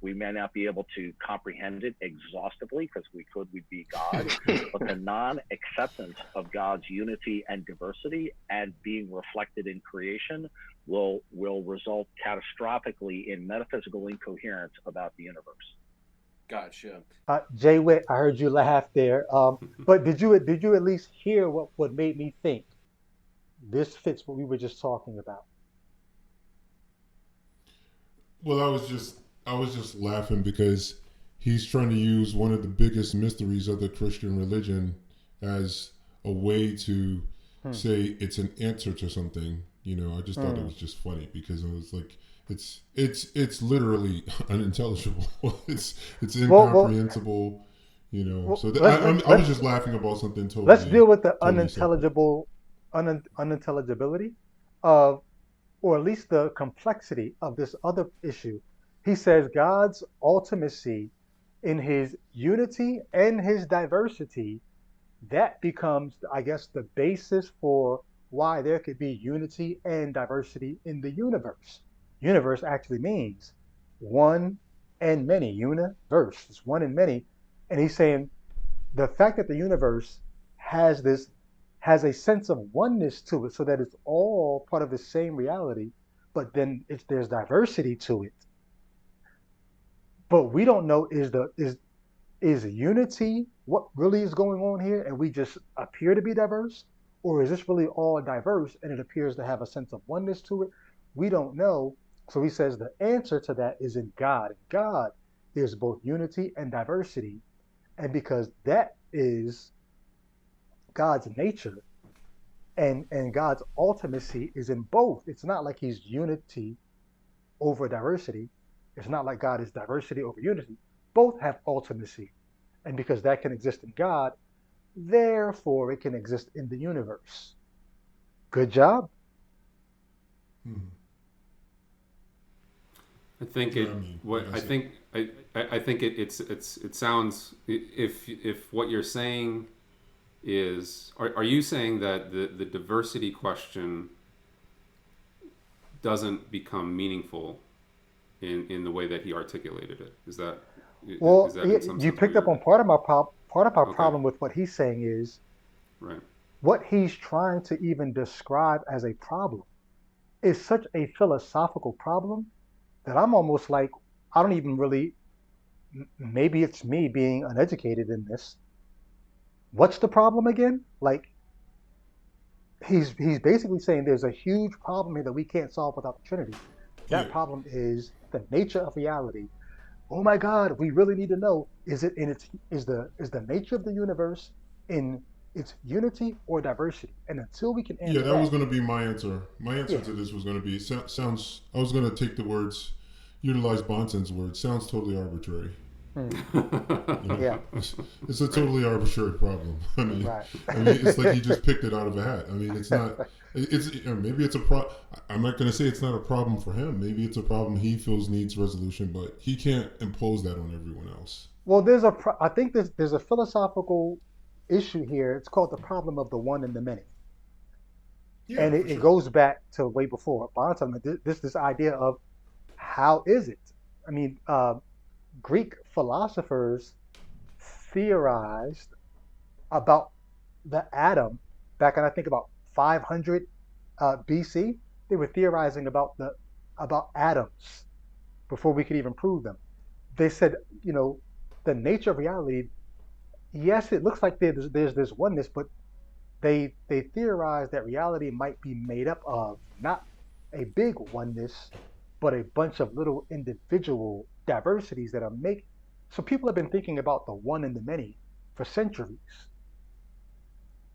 We may not be able to comprehend it exhaustively because we'd be God, but the non-acceptance of God's unity and diversity and being reflected in creation will result catastrophically in metaphysical incoherence about the universe. Gotcha. Jay Witt, I heard you laugh there. But did you at least hear what made me think this fits what we were just talking about? Well, I was just laughing because he's trying to use one of the biggest mysteries of the Christian religion as a way to say it's an answer to something. I just thought it was just funny because I was like, it's literally unintelligible. it's incomprehensible. So I was just laughing about something totally. Let's deal with the totally unintelligibility of, or at least the complexity of this other issue. He says God's ultimacy in his unity and his diversity, that becomes, I guess, the basis for why there could be unity and diversity in the universe. Universe actually means one and many. Universe is one and many. And he's saying the fact that the universe has a sense of oneness to it, so that it's all part of the same reality, but then there's diversity to it. But we don't know is unity what really is going on here, and we just appear to be diverse, or is this really all diverse and it appears to have a sense of oneness to it? We don't know. So he says the answer to that is in God. In God, there's both unity and diversity, and because that is God's nature, and God's ultimacy is in both. It's not like he's unity over diversity. It's not like God is diversity over unity. Both have ultimacy. And because that can exist in God, therefore it can exist in the universe. Good job. I think it sounds, if what you're saying is, are you saying that the diversity question doesn't become meaningful in the way that he articulated it? Is that you picked up on part of our problem with what he's saying is right. What he's trying to even describe as a problem is such a philosophical problem that I'm almost like, I don't even really, maybe it's me being uneducated in this. What's the problem again? Like, he's basically saying there's a huge problem here that we can't solve without the Trinity. That problem is the nature of reality. Oh my God, we really need to know, is the nature of the universe in its unity or diversity? And until we can answer was going to be my answer. My answer to this was going to be, I was going to take the words, utilize Bonson's word, sounds totally arbitrary. You know, Yeah. it's a totally arbitrary problem. Right. I mean, it's like he just picked it out of a hat. I mean, it's not. It's maybe it's a pro. I'm not going to say it's not a problem for him. Maybe it's a problem he feels needs resolution, but he can't impose that on everyone else. Well, I think there's a philosophical issue here. It's called the problem of the one and the many, Yeah, and for it sure. goes back to way before Bonson. This idea of how is it? I mean, Greek philosophers theorized about the atom back in, I think, about 500 BC. They were theorizing about atoms before we could even prove them. They said, the nature of reality. Yes, it looks like there's this oneness, but they theorize that reality might be made up of not a big oneness, but a bunch of little individual diversities that are make. So people have been thinking about the one and the many for centuries.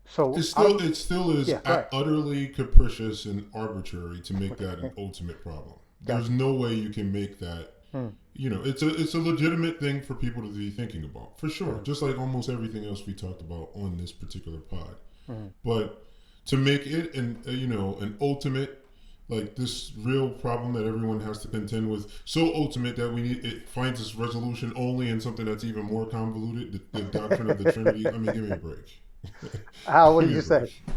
So I don't. It still is Yeah, right. utterly capricious and arbitrary to make that an ultimate problem. There's Gotcha. no way you can make that. Hmm. It's a legitimate thing for people to be thinking about, for sure. Hmm. Just like almost everything else we talked about on this particular pod. Hmm. But to make it an ultimate, like this real problem that everyone has to contend with, so ultimate that it finds its resolution only in something that's even more convoluted, the doctrine of the Trinity. I mean, give me a break. How? What Give did me you a break. say?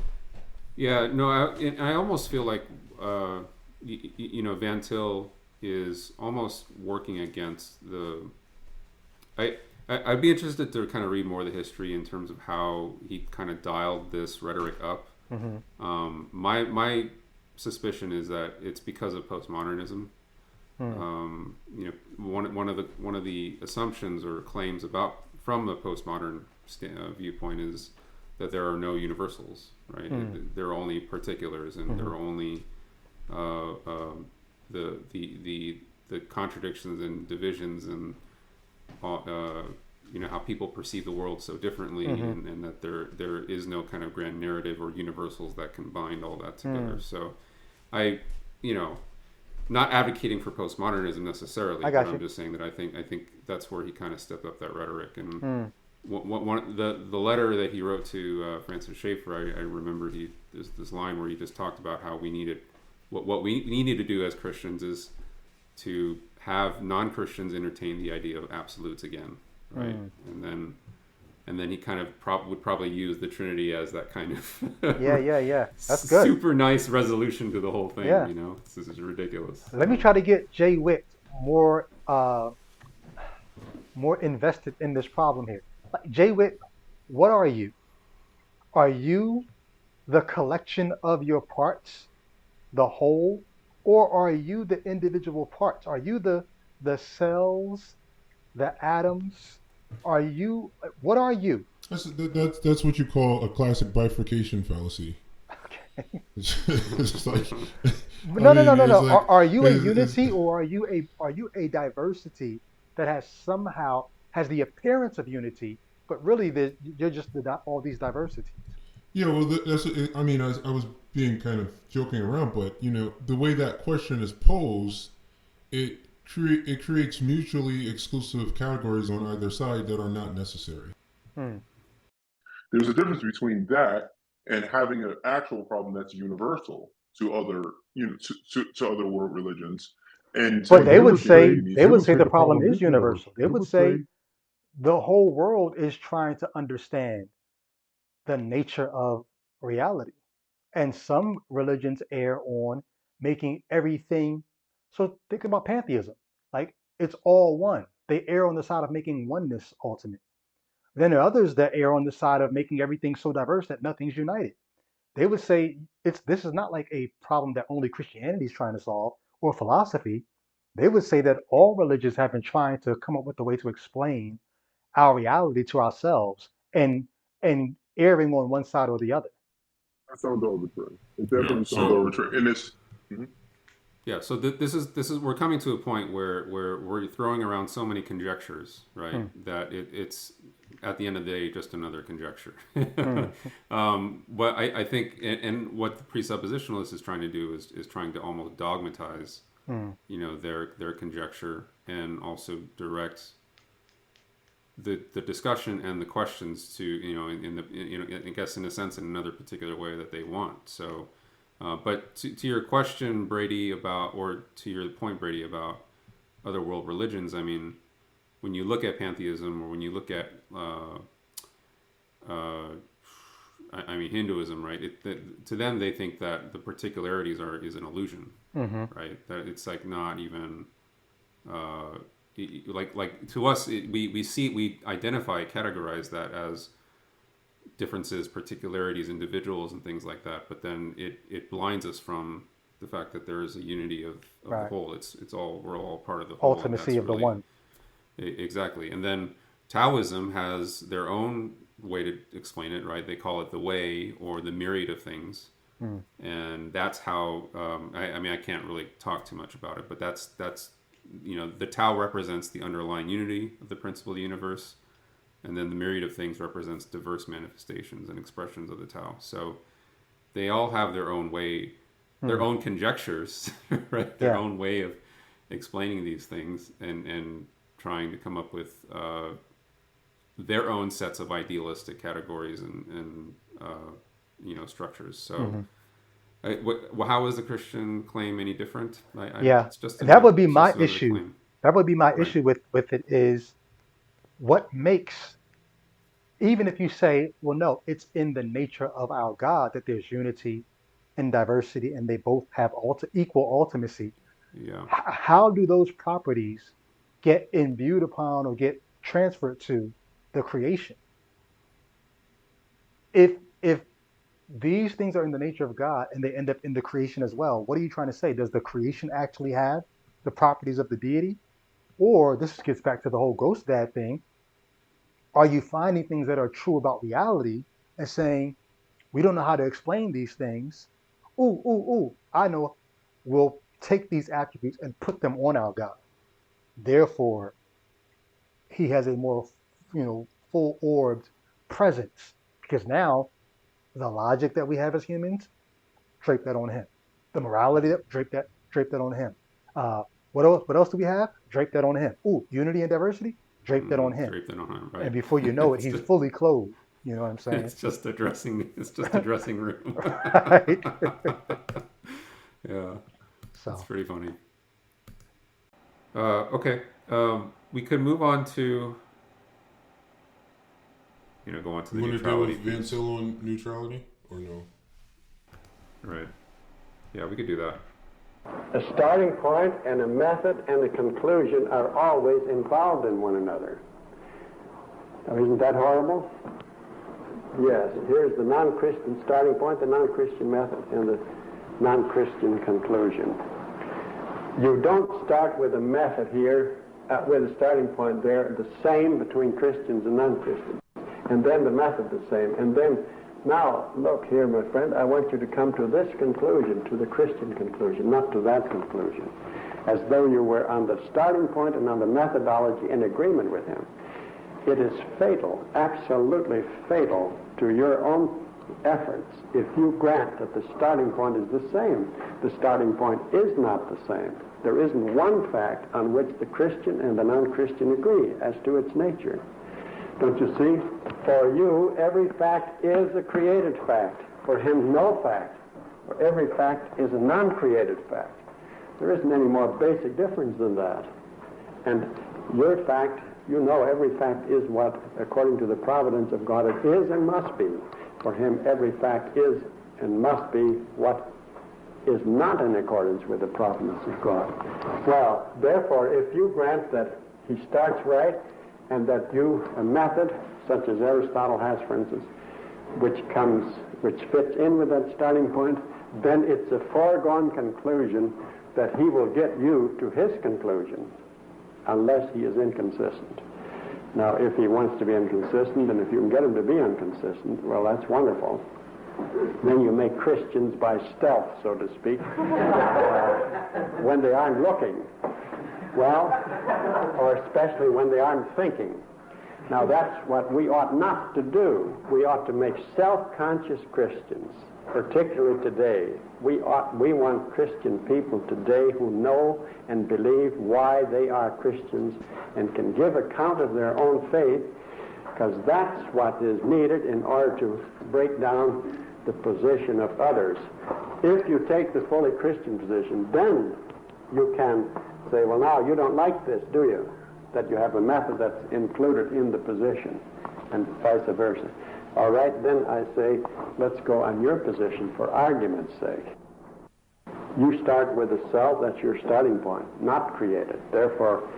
Yeah, no, I almost feel like Van Til is almost working against the. I'd be interested to kind of read more of the history in terms of how he kind of dialed this rhetoric up. Mm-hmm. My suspicion is that it's because of postmodernism. Hmm. One of the assumptions or claims from the postmodern viewpoint is that there are no universals, right? There are only particulars, and there are only the contradictions and divisions, and how people perceive the world so differently, and that there is no kind of grand narrative or universals that can bind all that together. So, I not advocating for postmodernism necessarily, I but got I'm you. just saying that I think that's where he kind of stepped up that rhetoric. And the letter that he wrote to Francis Schaeffer, I remember there's this line where he just talked about how we needed what we needed to do as Christians is to have non-Christians entertain the idea of absolutes again, right? And then he kind of would probably use the Trinity as that kind of Yeah. That's good. super nice resolution to the whole thing. Yeah. This is ridiculous. Let me try to get Jay Witt more invested in this problem here. Like, Jay Witt, what are you? Are you the collection of your parts, the whole, or are you the individual parts? Are you the cells, the atoms? What are you? That's what you call a classic bifurcation fallacy. Okay. It's just like, No, no, no, no, it's no. like, Are you a it's- unity, or are you a diversity that has the appearance of unity, but really you're just all these diversities? Yeah, well, that's. I mean, I was being kind of joking around, but the way that question is posed, it creates mutually exclusive categories on either side that are not necessary. Hmm. There's a difference between that and having an actual problem that's universal to other, to other world religions. And But they would say they the problem is universal. They would say the whole world is trying to understand the nature of reality. And some religions err on making everything. So think about pantheism. Like, it's all one. They err on the side of making oneness ultimate. Then there are others that err on the side of making everything so diverse that nothing's united. They would say this is not like a problem that only Christianity is trying to solve, or philosophy. They would say that all religions have been trying to come up with a way to explain our reality to ourselves, and erring on one side or the other. That sounds arbitrary. It Yeah, definitely sounds so arbitrary. And it's yeah, so this is we're coming to a point where we're throwing around so many conjectures, right? That it's at the end of the day just another conjecture. But I think, and what the presuppositionalist is trying to do is trying to almost dogmatize their conjecture, and also direct the discussion and the questions to I guess in a sense in another particular way that they want. So, but to your question, Brady, or to your point, Brady, about other world religions, I mean, when you look at pantheism, or when you look at Hinduism, right? To them, they think that the particularities is an illusion, right? That it's like not even like to us, we identify, categorize that as differences, particularities, individuals, and things like that. But then it blinds us from the fact that there is a unity of the whole. We're all part of the whole. Ultimacy of the one. Exactly. And then Taoism has their own way to explain it, right? They call it the way, or the myriad of things. And that's how, I can't really talk too much about it, but that's the Tao represents the underlying unity of the principle of the universe. And then the myriad of things represents diverse manifestations and expressions of the Tao. So they all have their own way, their own conjectures, right? Their own way of explaining these things and trying to come up with their own sets of idealistic categories and structures. So, how is the Christian claim any different? It's just that would be my issue. Claim. That would be my issue with it is what makes, even if you say, well, no, it's in the nature of our God that there's unity and diversity, and they both have equal ultimacy. Yeah. How do those properties get imbued upon or get transferred to the creation? If these things are in the nature of God and they end up in the creation as well, what are you trying to say? Does the creation actually have the properties of the deity? Or this gets back to the whole ghost dad thing. Are you finding things that are true about reality and saying, we don't know how to explain these things? I know. We'll take these attributes and put them on our God. Therefore, he has a more, full-orbed presence, because now the logic that we have as humans, drape that on him. The morality, drape that on him. What else do we have? Drape that on him. Unity and diversity, drape that on him. Drape that on him, right? And before you know it, he's fully clothed. You know what I'm saying? It's just a dressing room. Right. Yeah. So that's pretty funny. Okay. We could move on to go on to the neutrality. You want to deal with Van Til on neutrality or no? Right. Yeah, we could do that. A starting point and a method and a conclusion are always involved in one another. Now, isn't that horrible? Yes. Here's the non-Christian starting point, the non-Christian method, and the non-Christian conclusion. You don't start with a method here, with a starting point there, the same between Christians and non-Christians. And then the method the same. And then, now, look here, my friend, I want you to come to this conclusion, to the Christian conclusion, not to that conclusion, as though you were on the starting point and on the methodology in agreement with him. It is fatal, absolutely fatal to your own efforts if you grant that the starting point is the same. The starting point is not the same. There isn't one fact on which the Christian and the non-Christian agree as to its nature. Don't you see? For you, every fact is a created fact. For him, no fact. For every fact is a non-created fact. There isn't any more basic difference than that. And your fact, every fact is what, according to the providence of God, it is and must be. For him, every fact is and must be what is not in accordance with the providence of God. Well, therefore, if you grant that he starts right, and that a method, such as Aristotle has, for instance, which fits in with that starting point, then it's a foregone conclusion that he will get you to his conclusion, unless he is inconsistent. Now, if he wants to be inconsistent, and if you can get him to be inconsistent, well, that's wonderful. Then you make Christians by stealth, so to speak, when they aren't looking. Well, or especially when they aren't thinking. Now that's what we ought not to do. We ought to make self-conscious Christians, particularly today. We want Christian people today who know and believe why they are Christians and can give account of their own faith, because that's what is needed in order to break down the position of others. If you take the fully Christian position, then you can say, well, now you don't like this, do you? That you have a method that's included in the position, and vice versa. All right, then I say, let's go on your position for argument's sake. You start with a self, that's your starting point, not created, therefore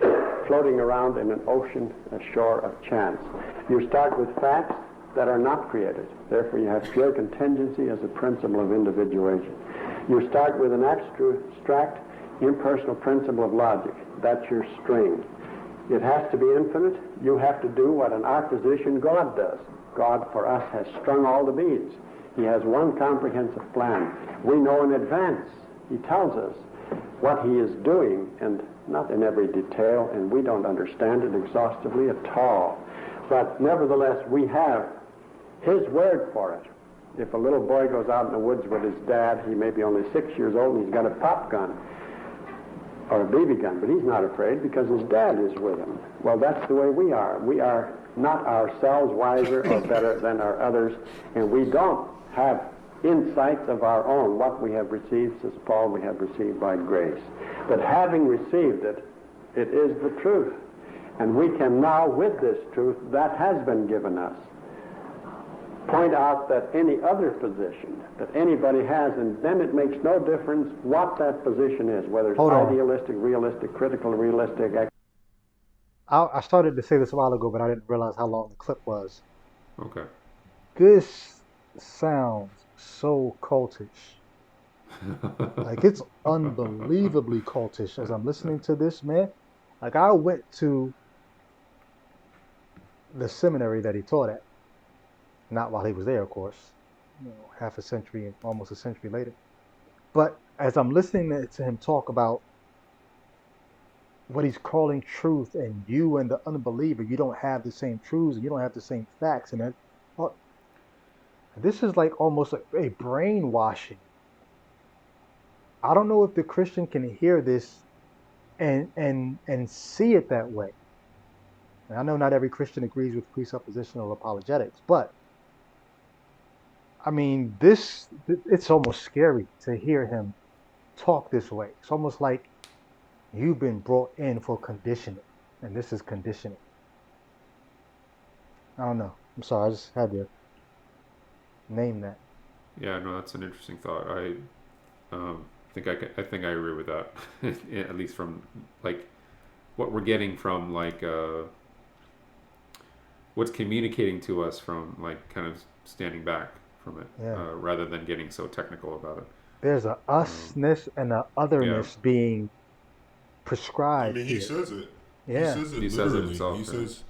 floating around in an ocean, a shore of chance. You start with facts that are not created, therefore you have pure contingency as a principle of individuation. You start with an abstract, impersonal principle of logic, that's your string. It has to be infinite. You have to do what in our position God does. God for us has strung all the beads. He has one comprehensive plan. We know in advance. He tells us what he is doing, and not in every detail, and we don't understand it exhaustively at all. But nevertheless, we have his word for it. If a little boy goes out in the woods with his dad, he may be only 6 years old and he's got a pop gun or a BB gun, but he's not afraid because his dad is with him. Well, that's the way we are. We are not ourselves wiser or better than our others, and we don't have insights of our own. What we have received, says Paul, we have received by grace. But having received it, it is the truth. And we can now, with this truth that has been given us, point out that any other position that anybody has, and then it makes no difference what that position is, whether it's idealistic, realistic, critical, realistic. I started to say this a while ago, but I didn't realize how long the clip was. Okay. This sounds so cultish. Like, it's unbelievably cultish as I'm listening to this, man. Like, I went to the seminary that he taught at. Not while he was there, of course, half a century, almost a century later. But as I'm listening to him talk about what he's calling truth, and you and the unbeliever, you don't have the same truths, and you don't have the same facts, and that, this is like almost a brainwashing. I don't know if the Christian can hear this and see it that way. And I know not every Christian agrees with presuppositional apologetics, but I mean, it's almost scary to hear him talk this way. It's almost like you've been brought in for conditioning, and this is conditioning. I don't know. I'm sorry, I just had to name that. Yeah, no, that's an interesting thought. I think I agree with that. At least from like what we're getting from like what's communicating to us from like kind of standing back from it, rather than getting so technical about it. There's a usness and a otherness being prescribed. I mean, he says it. Yeah, he says it himself.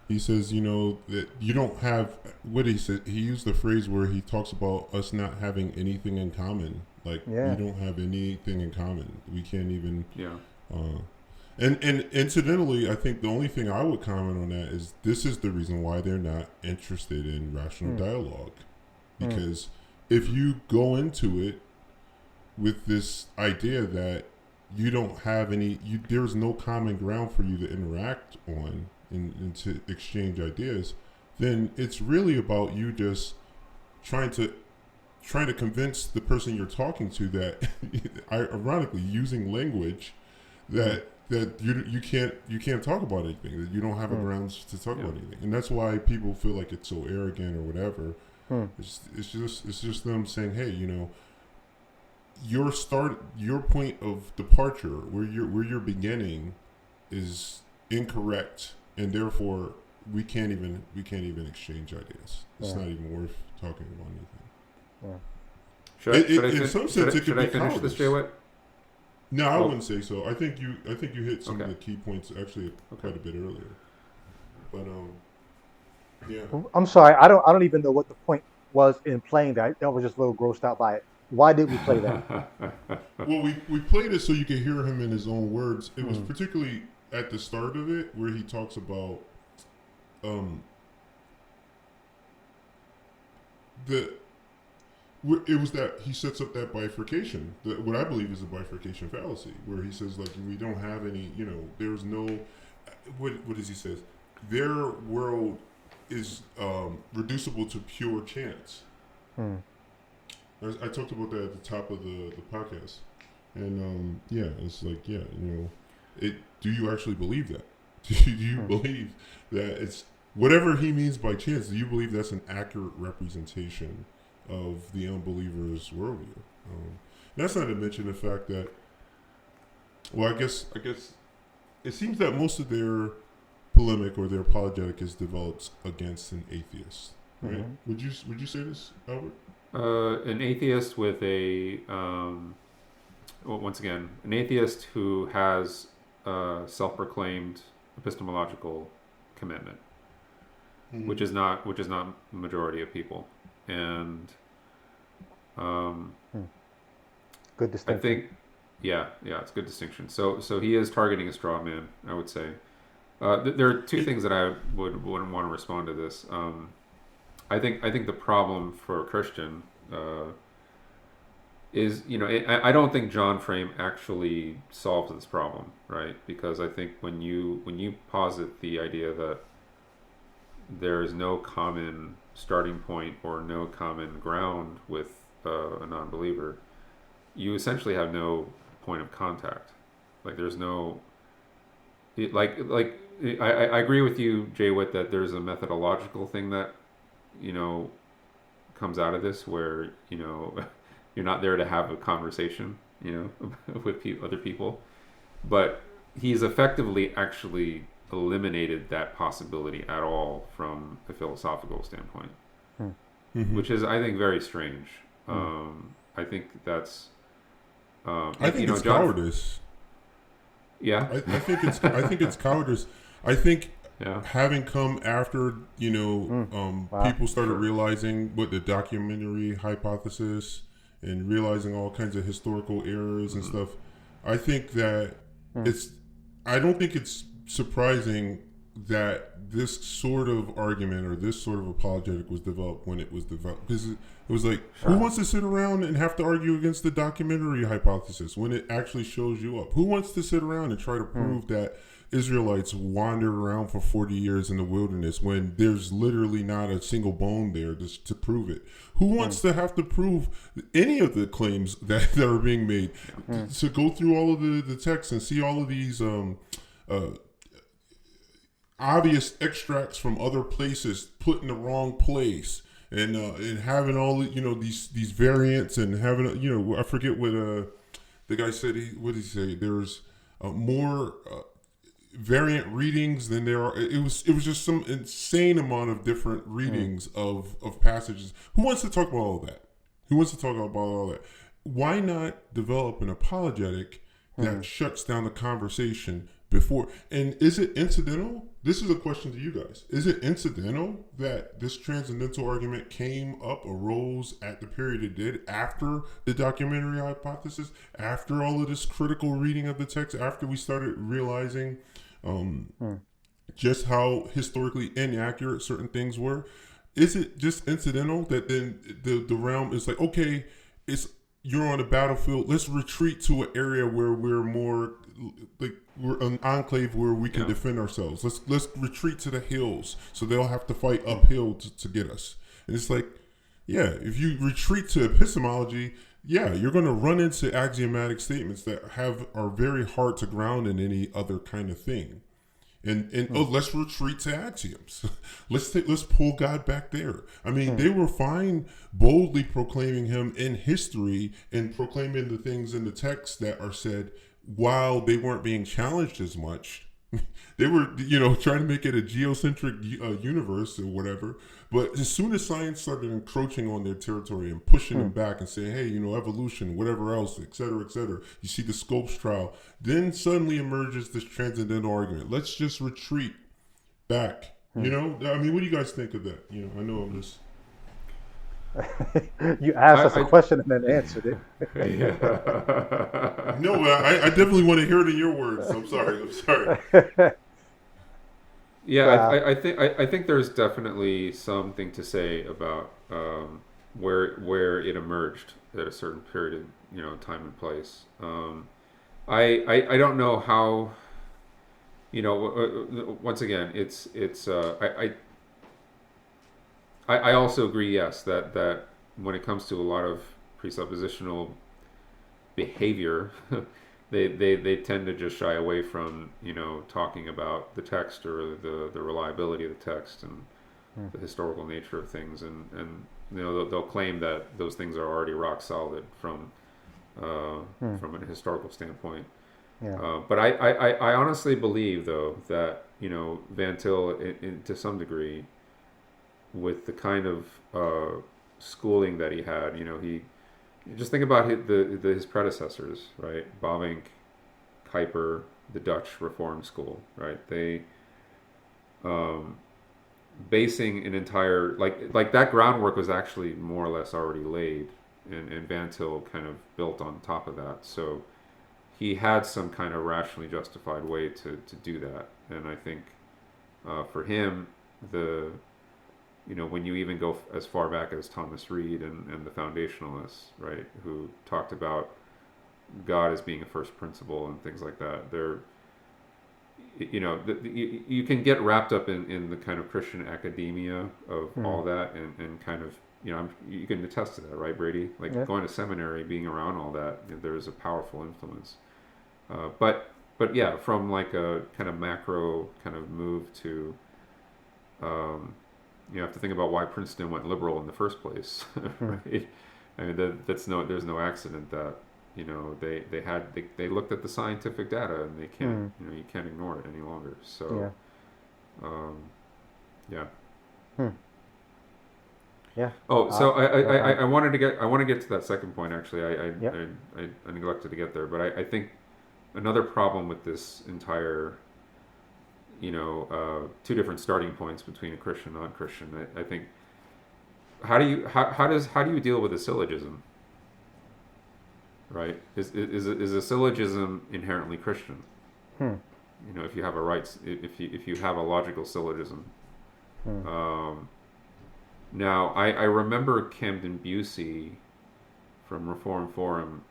He says, you know, that you don't have what he said. He used the phrase where he talks about us not having anything in common. Like we don't have anything in common. We can't even. Yeah. And incidentally, I think the only thing I would comment on that is this is the reason why they're not interested in rational dialogue. Because if you go into it with this idea that you don't have there's no common ground for you to interact on and to exchange ideas, then it's really about you just trying to convince the person you're talking to that, ironically, using language that you can't talk about anything, that you don't have a grounds to talk about anything, and that's why people feel like it's so arrogant or whatever. It's just them saying, hey, you know, your point of departure, where you're beginning, is incorrect, and therefore we can't even exchange ideas. It's not even worth talking about anything. In some sense, it could be finish this, Jay? No, I wouldn't say so. I think you hit some of the key points actually quite a bit earlier. But yeah. I'm sorry. I don't even know what the point was in playing that. I was just a little grossed out by it. Why did we play that? Well, we played it so you could hear him in his own words. It was particularly at the start of it where he talks about the it was that he sets up that bifurcation, what I believe is a bifurcation fallacy, where he says like we don't have any, there's no, what does he say? Their world is reducible to pure chance. I talked about that at the top of the podcast, and it's like do you actually believe that? Do you believe that it's whatever he means by chance? Do you believe that's an accurate representation of the unbeliever's worldview? That's not to mention the fact that, well, I guess it seems that most of their polemic or their apologetic is developed against an atheist, right? Would you say this, Albert? An atheist with once again, an atheist who has a self-proclaimed epistemological commitment, which is not the majority of people, and good distinction. I think, it's a good distinction. So he is targeting a straw man, I would say. There are two things that I would want to respond to this. I think the problem for a Christian is, I don't think John Frame actually solves this problem, right? Because I think when you posit the idea that there is no common starting point or no common ground with a non-believer, you essentially have no point of contact. Like there's no, I agree with you, Jay Witt, that there's a methodological thing that comes out of this where you're not there to have a conversation with other people, but he's effectively actually eliminated that possibility at all from a philosophical standpoint, which is, I think, very strange. I think that's I think it's cowardice. Yeah, I think it's cowardice. I think having come after people started realizing what the documentary hypothesis and realizing all kinds of historical errors and stuff, I think that I don't think it's surprising that this sort of argument or this sort of apologetic was developed when it was developed, because it was like, who wants to sit around and have to argue against the documentary hypothesis when it actually shows you up? Who wants to sit around and try to prove that Israelites wandered around for 40 years in the wilderness when there's literally not a single bone there to prove it? Who wants to have to prove any of the claims that are being made? To go through all of the texts and see all of these obvious extracts from other places put in the wrong place, and having all these variants, and having I forget what the guy said. What did he say? There's more variant readings than there are. It was just some insane amount of different readings of passages. Who wants to talk about all that? Who wants to talk about all that? Why not develop an apologetic that shuts down the conversation before? And is it incidental? This is a question to you guys. Is it incidental that this transcendental argument arose at the period it did, after the documentary hypothesis, after all of this critical reading of the text, after we started realizing just how historically inaccurate certain things were? Is it just incidental that then the realm is like, okay, you're on a battlefield, let's retreat to an area where we're more like we're an enclave where we can defend ourselves. Let's retreat to the hills, so they'll have to fight uphill to get us. And it's like, if you retreat to epistemology, you're going to run into axiomatic statements that are very hard to ground in any other kind of thing. And let's retreat to axioms. Let's pull God back there. I mean, they were fine boldly proclaiming him in history and proclaiming the things in the text that are said while they weren't being challenged as much. They were, trying to make it a geocentric universe or whatever. But as soon as science started encroaching on their territory and pushing them back and saying, hey, evolution, whatever else, et cetera, you see the Scopes trial, then suddenly emerges this transcendental argument. Let's just retreat back. I mean, what do you guys think of that? I know I'm just... You asked us a question and then answered it. No, I definitely want to hear it in your words. I'm sorry. Yeah, Wow. I think there's definitely something to say about where it emerged at a certain period of time and place. I don't know how once again it's I also agree, yes, that when it comes to a lot of presuppositional behavior, they tend to just shy away from talking about the text or the reliability of the text and the historical nature of things, and they'll claim that those things are already rock solid from a historical standpoint. Yeah. But I honestly believe though that Van Til to some degree, with the kind of schooling that he had, he just think about his predecessors, right? Bavinck, Kuyper, the Dutch Reform School, right? They basing an entire like that groundwork was actually more or less already laid, and Van Til kind of built on top of that. So he had some kind of rationally justified way to do that, and I think for him when you even go as far back as Thomas Reid and the foundationalists, right, who talked about God as being a first principle and things like that, you can get wrapped up in the kind of Christian academia of all that, and kind of you can attest to that, right, Brady? Like going to seminary, being around all that, there's a powerful influence. But yeah, from like a kind of macro kind of move to you have to think about why Princeton went liberal in the first place, right? I mean, there's no accident that they looked at the scientific data, and they can't you can't ignore it any longer. So yeah. Yeah. Oh, so I want to get to that second point actually. I neglected to get there, but I think another problem with this entire two different starting points between a Christian and non-Christian. I think how do you deal with a syllogism? Right? Is a syllogism inherently Christian? If you have if you have a logical syllogism. Now I remember Camden Busey from Reform Forum.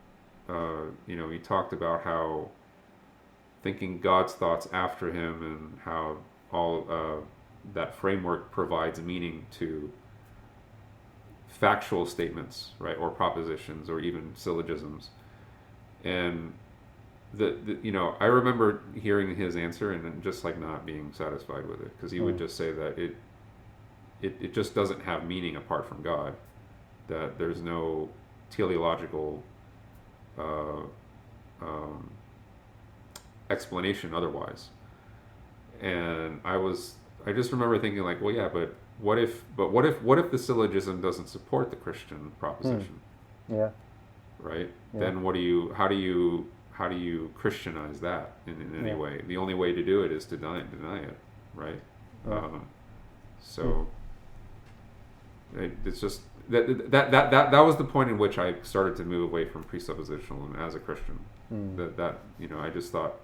He talked about how thinking God's thoughts after him, and how all that framework provides meaning to factual statements, right, or propositions, or even syllogisms. And I remember hearing his answer and then just like not being satisfied with it, because he would just say that it just doesn't have meaning apart from God, that there's no teleological explanation otherwise. And I just remember thinking like, well, yeah, but what if the syllogism doesn't support the Christian proposition? Yeah. Right? Yeah. Then how do you Christianize that in any way? The only way to do it is to deny it, right? So it's just that was the point in which I started to move away from presuppositionalism as a Christian. I just thought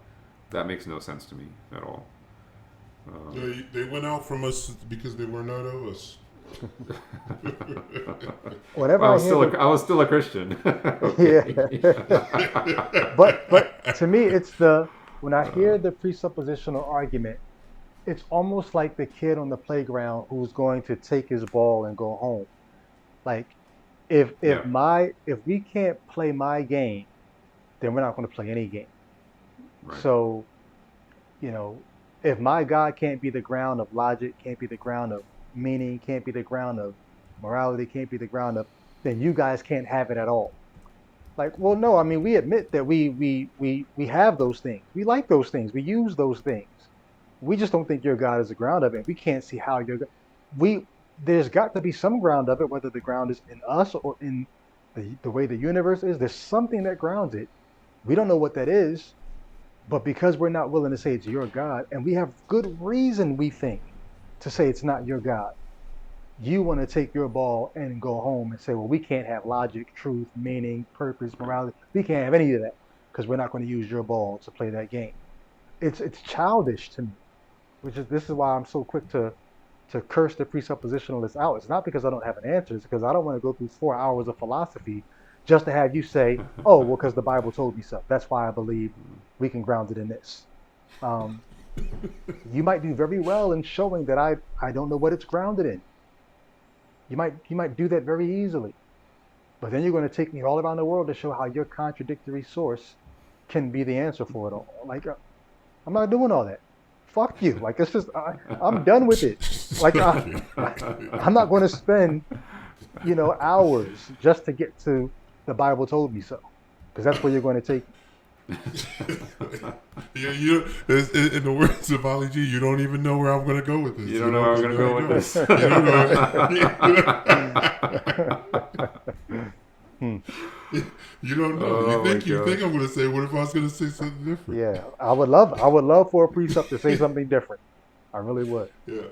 that makes no sense to me at all. They went out from us because they were not of us. Whenever I was still a Christian. Yeah. But to me, it's when I hear the presuppositional argument, it's almost like the kid on the playground who's going to take his ball and go home. Like, if we can't play my game, then we're not going to play any game. Right. So, if my God can't be the ground of logic, can't be the ground of meaning, can't be the ground of morality, can't be the ground of, then you guys can't have it at all. Like, well, no, I mean, we admit that we have those things. We like those things. We use those things. We just don't think your God is the ground of it. We can't see how there's got to be some ground of it, whether the ground is in us or in the way the universe is. There's something that grounds it. We don't know what that is, but because we're not willing to say it's your God, and we have good reason, we think, to say it's not your God, you want to take your ball and go home and say, well, we can't have logic, truth, meaning, purpose, morality. We can't have any of that because we're not going to use your ball to play that game. It's childish to me. this is why I'm so quick to curse the presuppositionalists out. It's not because I don't have an answer. It's because I don't want to go through 4 hours of philosophy just to have you say, "Oh, well, because the Bible told me so. That's why I believe we can ground it in this." You might do very well in showing that I don't know what it's grounded in. You might do that very easily, but then you're going to take me all around the world to show how your contradictory source can be the answer for it all. Like, I'm not doing all that. Fuck you. Like, it's just I'm done with it. Like, I'm not going to spend hours just to get to the Bible told me so, because that's where you're going to take me. Yeah, in the words of Ali G, you don't even know where I'm going to go with this. You don't know where I'm going to go with this. You don't know. You don't know. Oh, you think I'm going to say, what if I was going to say something different? Yeah, I would love for a precept to say something different. I really would. Yeah.